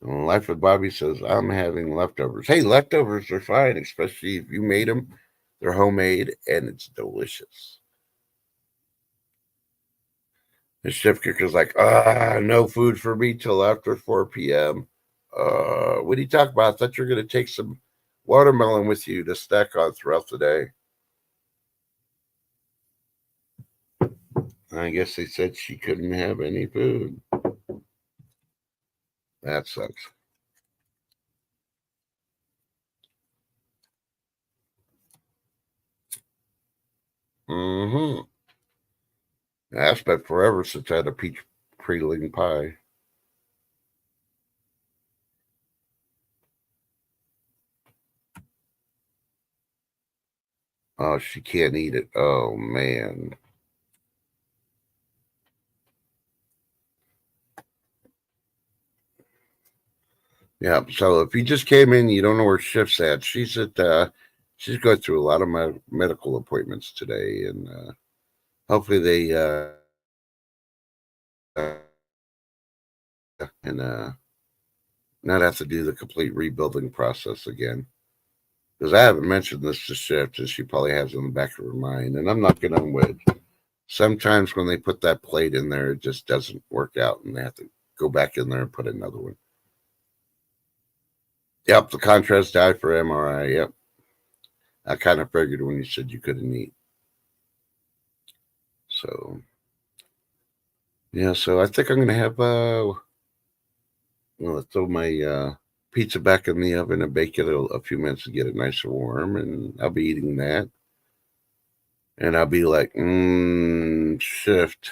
Life with Bobby says, I'm having leftovers. Hey, leftovers are fine, especially if you made them. They're homemade and it's delicious. The Chef Kicker's like, no food for me till after 4 p.m. What do you talk about? I thought you were going to take some watermelon with you to snack on throughout the day. I guess they said she couldn't have any food. That sucks. Mm-hmm. That's been forever since I had a peach praline pie. Oh, she can't eat it. Oh, man. Yeah, so if you just came in, you don't know where Shift's at. She's she's going through a lot of my medical appointments today, and hopefully they not have to do the complete rebuilding process again. Because I haven't mentioned this to Shift, and she probably has it in the back of her mind. And I'm not going to wood. Sometimes when they put that plate in there, it just doesn't work out, and they have to go back in there and put another one. Yep, the contrast dye for MRI. Yep. I kind of figured when you said you couldn't eat. So, yeah, so I think I'm going to have, throw my pizza back in the oven and bake it a few minutes to get it nice and warm. And I'll be eating that. And I'll be like, Shift,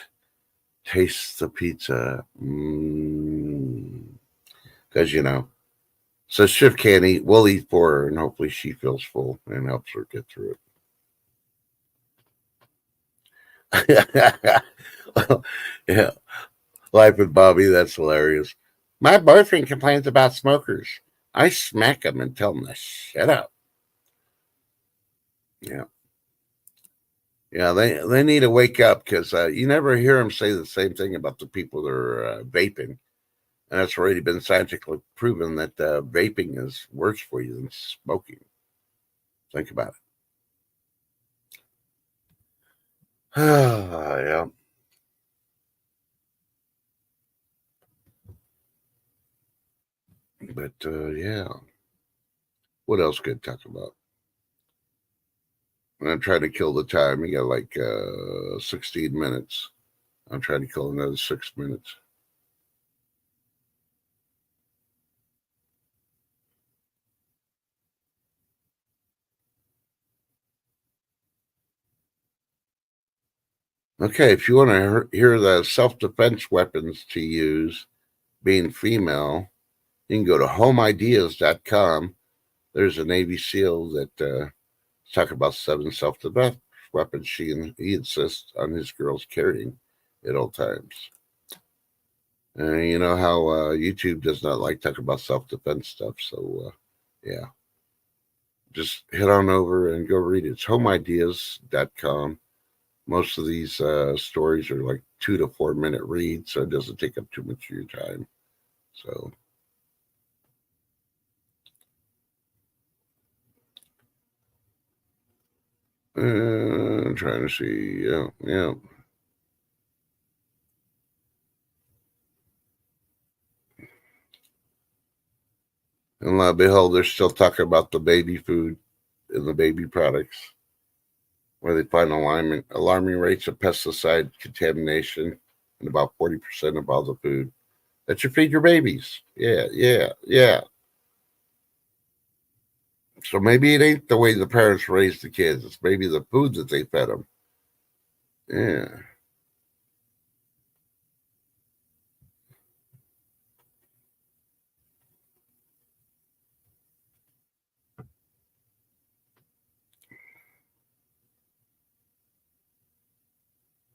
taste the pizza. Because, so Shift can't eat. We'll eat for her, and hopefully she feels full and helps her get through it. Well, yeah. Life with Bobby, that's hilarious. My boyfriend complains about smokers. I smack him and tell him to shut up. Yeah. Yeah, they need to wake up because you never hear them say the same thing about the people that are vaping. And it's already been scientifically proven that vaping is worse for you than smoking. Think about it. Yeah. But yeah. What else could I talk about? I'm trying to kill the time. You got like 16 minutes. I'm trying to kill another 6 minutes. Okay, if you want to hear the self-defense weapons to use being female, you can go to homeideas.com. There's a Navy SEAL that talk about 7 self-defense weapons he insists on his girls carrying at all times. And you know how YouTube does not like talking about self-defense stuff, so yeah. Just head on over and go read it. It's homeideas.com. Most of these stories are like 2 to 4 minute reads, so it doesn't take up too much of your time. So, I'm trying to see. Yeah. And lo and behold, they're still talking about the baby food and the baby products, where they find alarming rates of pesticide contamination in about 40% of all the food that you feed your babies. Yeah. So maybe it ain't the way the parents raised the kids. It's maybe the food that they fed them. Yeah.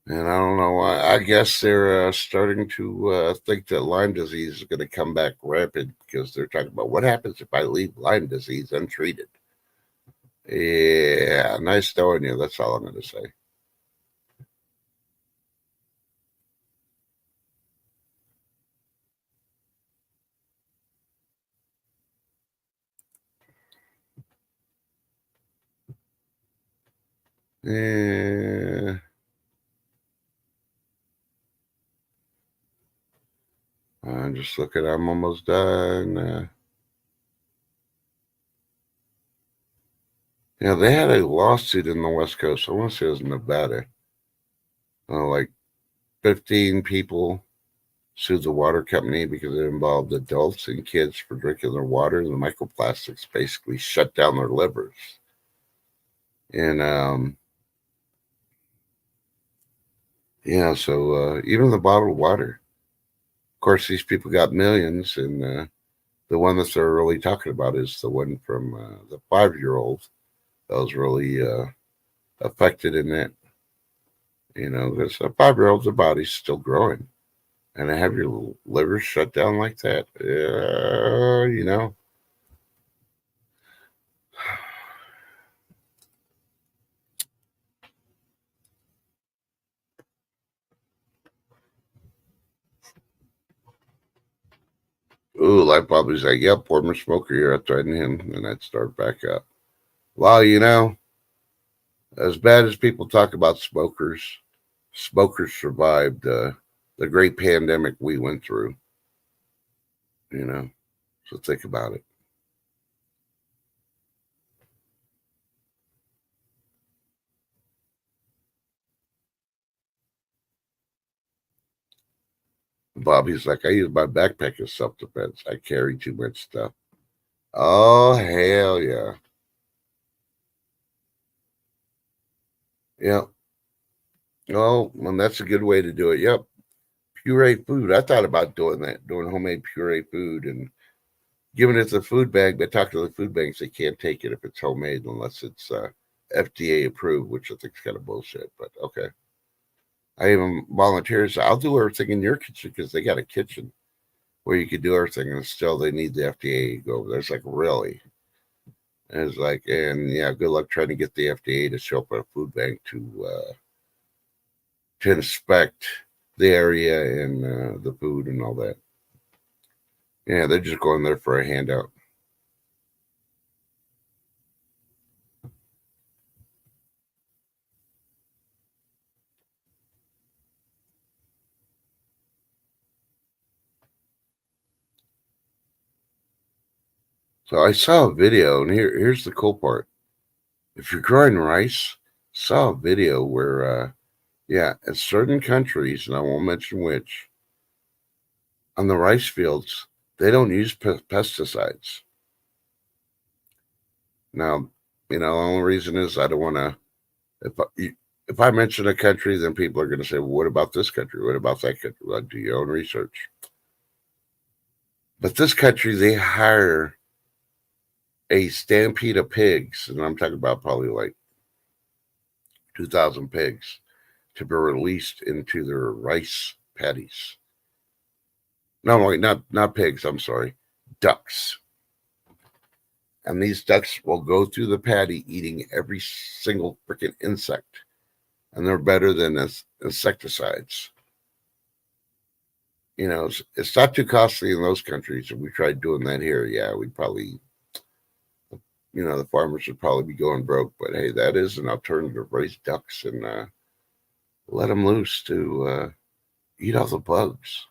And I don't know why. I guess they're starting to think that Lyme disease is going to come back rapid because they're talking about what happens if I leave Lyme disease untreated. Yeah, nice knowing you. That's all I'm going to say. Yeah. I'm just looking. I'm almost done. Yeah, they had a lawsuit in the West Coast. I want to say it was Nevada. Like 15 people sued the water company because it involved adults and kids for drinking their water, and the microplastics basically shut down their livers. And so even the bottled water. Of course, these people got millions, and the one that they're really talking about is the one from the 5-year-old that was really affected in that. Because a 5-year-old's body's still growing, and to have your liver shut down like that, Ooh, like Bobby's like, yep, former smoker, you're out threatening him, and I'd start back up. Well, as bad as people talk about smokers survived the great pandemic we went through. So think about it. Bobby's like, I use my backpack as self-defense. I carry too much stuff. Oh, hell yeah. Yep. Oh, well, that's a good way to do it. Yep. Puree food. I thought about doing that, doing homemade puree food and giving it the food bank, but talk to the food banks, they can't take it if it's homemade unless it's FDA approved, which I think is kind of bullshit, but okay. I even volunteers. I'll do everything in your kitchen because they got a kitchen where you could do everything, and still they need the FDA to go over there. It's like, really? And it's like, and yeah, good luck trying to get the FDA to show up at a food bank to inspect the area and the food and all that. Yeah, they're just going there for a handout. So I saw a video, and here's the cool part. If you're growing rice, saw a video where, in certain countries, and I won't mention which, on the rice fields, they don't use pesticides. Now, the only reason is I don't want to. If I mention a country, then people are going to say, well, what about this country? What about that country? Well, do your own research. But this country, they hire a stampede of pigs, and I'm talking about probably like 2,000 pigs, to be released into their rice paddies. No, not pigs. I'm sorry, ducks. And these ducks will go through the paddy eating every single freaking insect, and they're better than insecticides. It's not too costly in those countries. If we tried doing that here, yeah, we'd probably the farmers would probably be going broke. But hey, that is an alternative. Raise ducks and let them loose to eat all the bugs.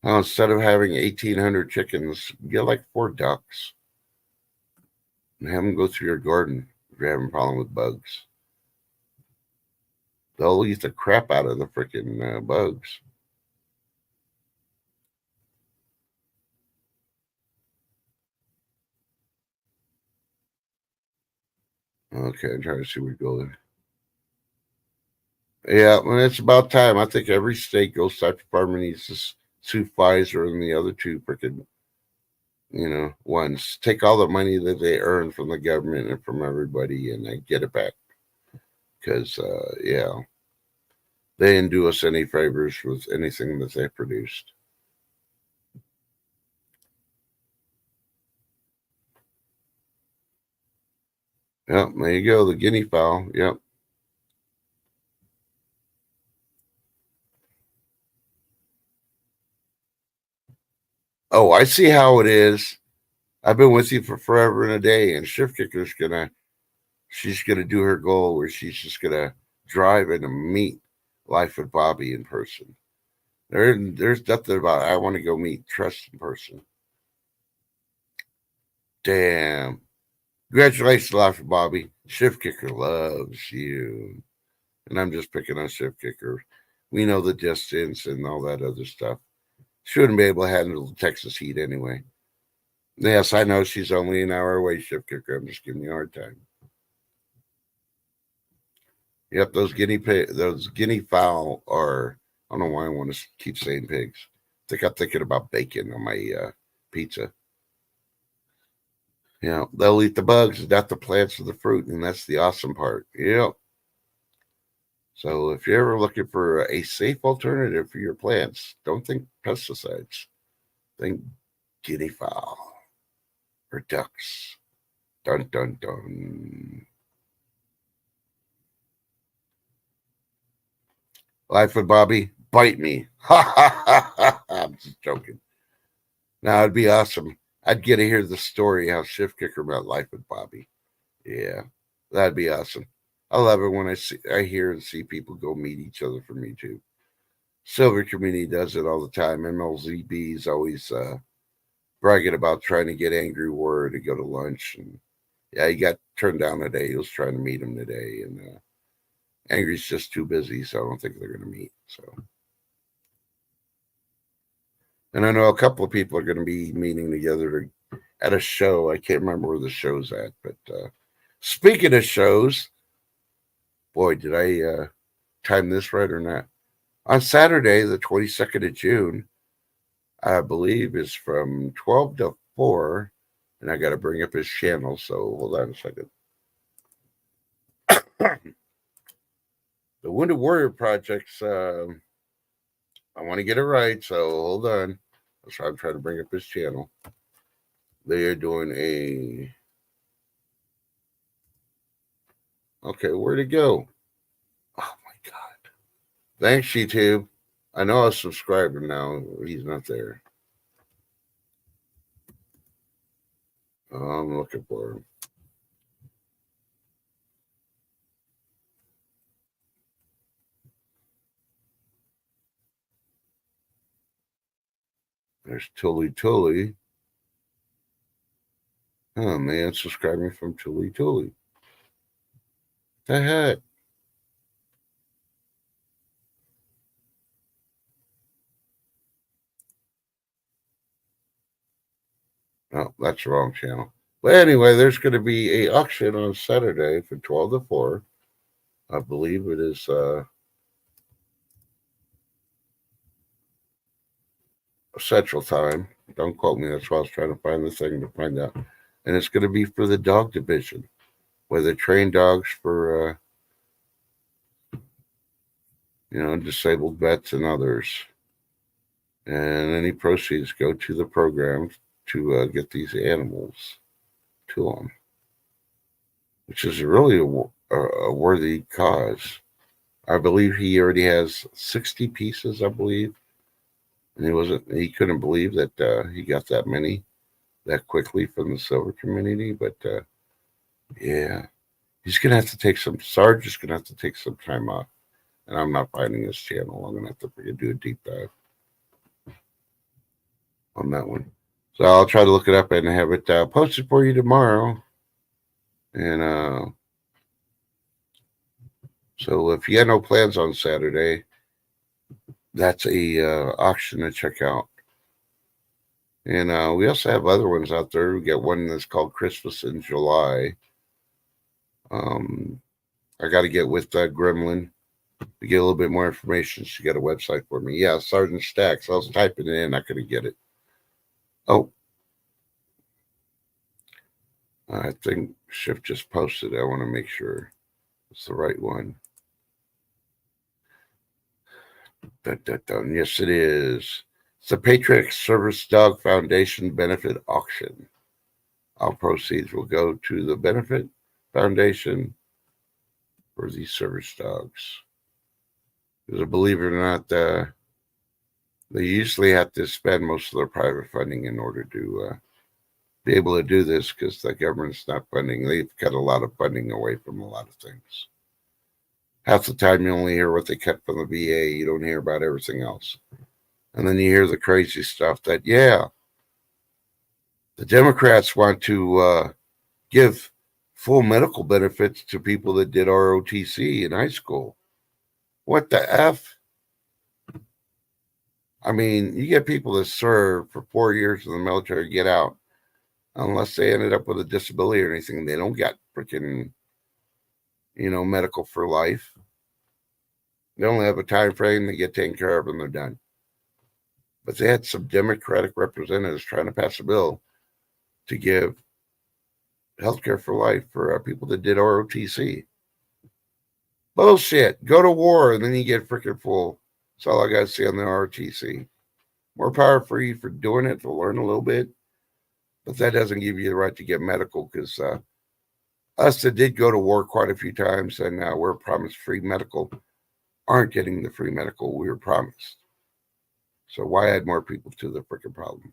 Now, instead of having 1,800 chickens, get like 4 ducks and have them go through your garden if you're having a problem with bugs. They'll eat the crap out of the freaking bugs. Okay, I'm trying to see where we're going. Yeah, well, it's about time. I think every state ghost type department needs to sue Pfizer and the other 2 freaking, ones. Take all the money that they earn from the government and from everybody and then get it back. Because, they didn't do us any favors with anything that they produced. Yep, there you go, the guinea fowl. Yep. Oh, I see how it is. I've been with you for forever and a day, and Shift Kicker's she's gonna do her goal where she's just gonna drive and meet Life with Bobby in person. There's nothing about I want to go meet Trust in person. Damn. Congratulations, Life with Bobby. Shift Kicker loves you. And I'm just picking on Shift Kicker. We know the distance and all that other stuff. Shouldn't be able to handle the Texas heat anyway. Yes, I know she's only an hour away, Shift Kicker. I'm just giving you a hard time. Yep, those guinea fowl are, I don't know why I want to keep saying pigs. I think I'm thinking about bacon on my pizza. They'll eat the bugs, not the plants or the fruit, and that's the awesome part. Yep. So if you're ever looking for a safe alternative for your plants, don't think pesticides. Think guinea fowl or ducks. Dun, dun, dun. Life with Bobby, bite me. Ha, ha, ha, ha. I'm just joking. Now, it'd be awesome. I'd get to hear the story how Shift Kicker met Life with Bobby. Yeah, that'd be awesome. I love it when I hear and see people go meet each other from YouTube. Silver Community does it all the time. MLZB is always bragging about trying to get Angry Warrior to go to lunch. And yeah, he got turned down today. He was trying to meet him today. And Angry's just too busy, so I don't think they're going to meet. So, and I know a couple of people are going to be meeting together at a show. I can't remember where the show's at. But speaking of shows, boy, did I time this right or not? On Saturday, the 22nd of June, I believe is from 12 to 4. And I got to bring up his channel, so hold on a second. The Wounded Warrior Project's, I want to get it right, so hold on. So I'm trying to bring up his channel. They are doing a... Okay, where'd it go? Oh, my God. Thanks, YouTube. I know I was subscribed, but now he's not there. I'm looking for him. There's Tully. Oh, man, subscribing from Tully. The heck? Oh, that's the wrong channel. But anyway, there's going to be an auction on Saturday from 12 to 4. I believe it is Central Time. Don't quote me. That's why I was trying to find the thing to find out. And it's going to be for the dog division, where they train dogs for, disabled vets and others. And any proceeds go to the program to get these animals to them, which is really a worthy cause. I believe he already has 60 pieces, I believe. And he couldn't believe that he got that many. that quickly from the silver community, but yeah, he's gonna have to take some. Sarge is gonna have to take some time off, and I'm not finding this channel. I'm gonna have to do a deep dive on that one. So I'll try to look it up and have it posted for you tomorrow. And so if you had no plans on Saturday, that's a auction to check out. And we also have other ones out there. We got one that's called Christmas in July. I got to get with Gremlin to get a little bit more information. She got a website for me. Yeah, Sergeant Stacks. I was typing it in. I couldn't get it. Oh, I think Shift just posted it. I want to make sure it's the right one. Yes, it is. It's the Patriot Service Dog Foundation Benefit Auction. All proceeds will go to the Benefit Foundation for these service dogs. Because believe it or not, they usually have to spend most of their private funding in order to be able to do this, because the government's not funding. They've cut a lot of funding away from a lot of things. Half the time you only hear what they cut from the VA. You don't hear about everything else. And then you hear the crazy stuff that, yeah, the Democrats want to give full medical benefits to people that did ROTC in high school. What the F? I mean, you get people that serve for 4 years in the military, get out, unless they ended up with a disability or anything. They don't get freaking, medical for life. They only have a time frame. They get taken care of and they're done. But they had some Democratic representatives trying to pass a bill to give healthcare for life for people that did ROTC. Bullshit. Go to war and then you get freaking full. That's all I got to say on the ROTC. More power for you for doing it, to learn a little bit. But that doesn't give you the right to get medical, because us that did go to war quite a few times and we're promised free medical aren't getting the free medical we were promised. So why add more people to the freaking problem?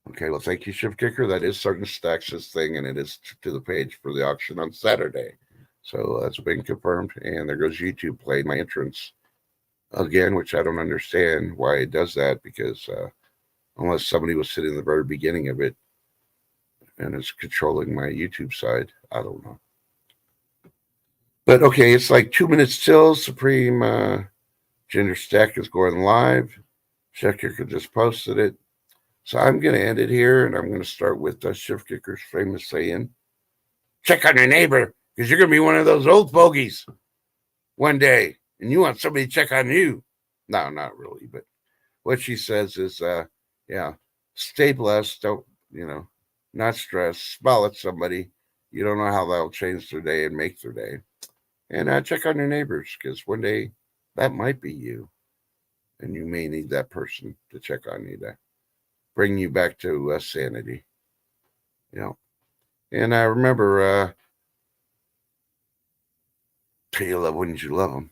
Okay, well, thank you, Shift Kicker. That is Sergeant Stacks' thing, and it is to the page for the auction on Saturday. So that's been confirmed, and there goes YouTube playing my entrance again, which I don't understand why it does that, because unless somebody was sitting in the very beginning of it and is controlling my YouTube side, I don't know. But okay, it's like 2 minutes till Supreme Gender Stack is going live. Shift Kicker just posted it. So I'm going to end it here, and I'm going to start with Shift Kicker's famous saying, check on your neighbor, because you're going to be one of those old fogies one day, and you want somebody to check on you. No, not really, but what she says is, stay blessed, don't, not stress, smile at somebody. You don't know how that'll change their day and make their day. And check on your neighbors, because one day that might be you, and you may need that person to check on you to bring you back to sanity. And I remember, tell you love wouldn't you love them,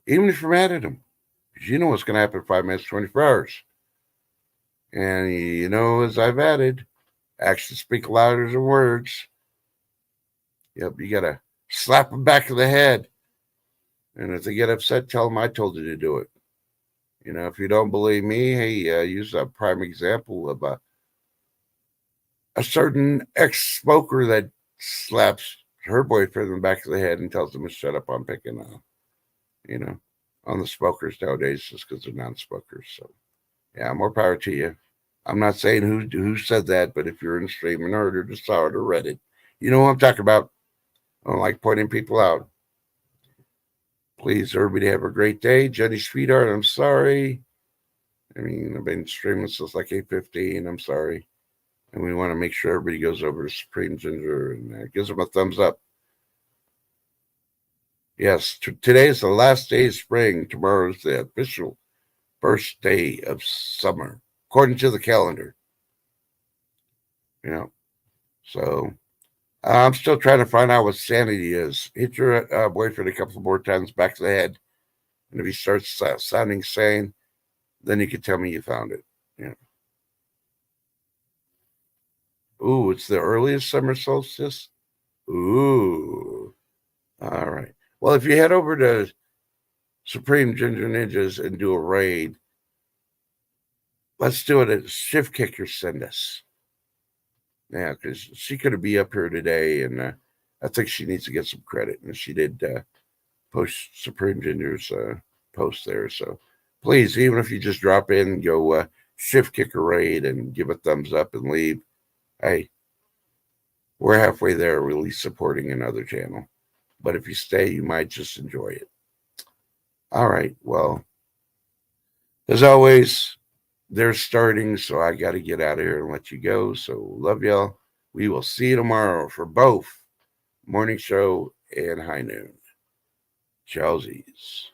even if you're mad at them, because you know what's going to happen in 5 minutes, 24 hours. And as I've added, actions speak louder than words. Yep, you got to slap them back of the head. And if they get upset, tell them I told you to do it. If you don't believe me, hey, use a prime example of a certain ex-smoker that slaps her boyfriend in the back of the head and tells them to shut up on picking on the smokers nowadays, just because they're non-smokers. So, yeah, more power to you. I'm not saying who said that, but if you're in stream and heard or just saw it or read it, you know what I'm talking about. I don't like pointing people out. Please, everybody have a great day. Jenny, sweetheart, I'm sorry. I've been streaming since like 8:15. I'm sorry. And we want to make sure everybody goes over to Supreme Ginger and gives them a thumbs up. Yes, today is the last day of spring. Tomorrow is the official first day of summer, according to the calendar. So I'm still trying to find out what sanity is. Hit your boyfriend a couple more times back to the head. And if he starts sounding sane, then you can tell me you found it. Yeah. Ooh, it's the earliest summer solstice. Ooh. All right. Well, if you head over to Supreme Ginger Ninjas and do a raid, let's do it at Shift Kicker send us. Yeah, because she could be up here today, and I think she needs to get some credit. And she did post Supreme Ginger's post there. So please, even if you just drop in, go Shift Kicker raid and give a thumbs up and leave. Hey, we're halfway there, really supporting another channel. But if you stay, you might just enjoy it. All right. Well, as always, they're starting, so I got to get out of here and let you go. So love y'all. We will see you tomorrow for both morning show and high noon. Chowsies.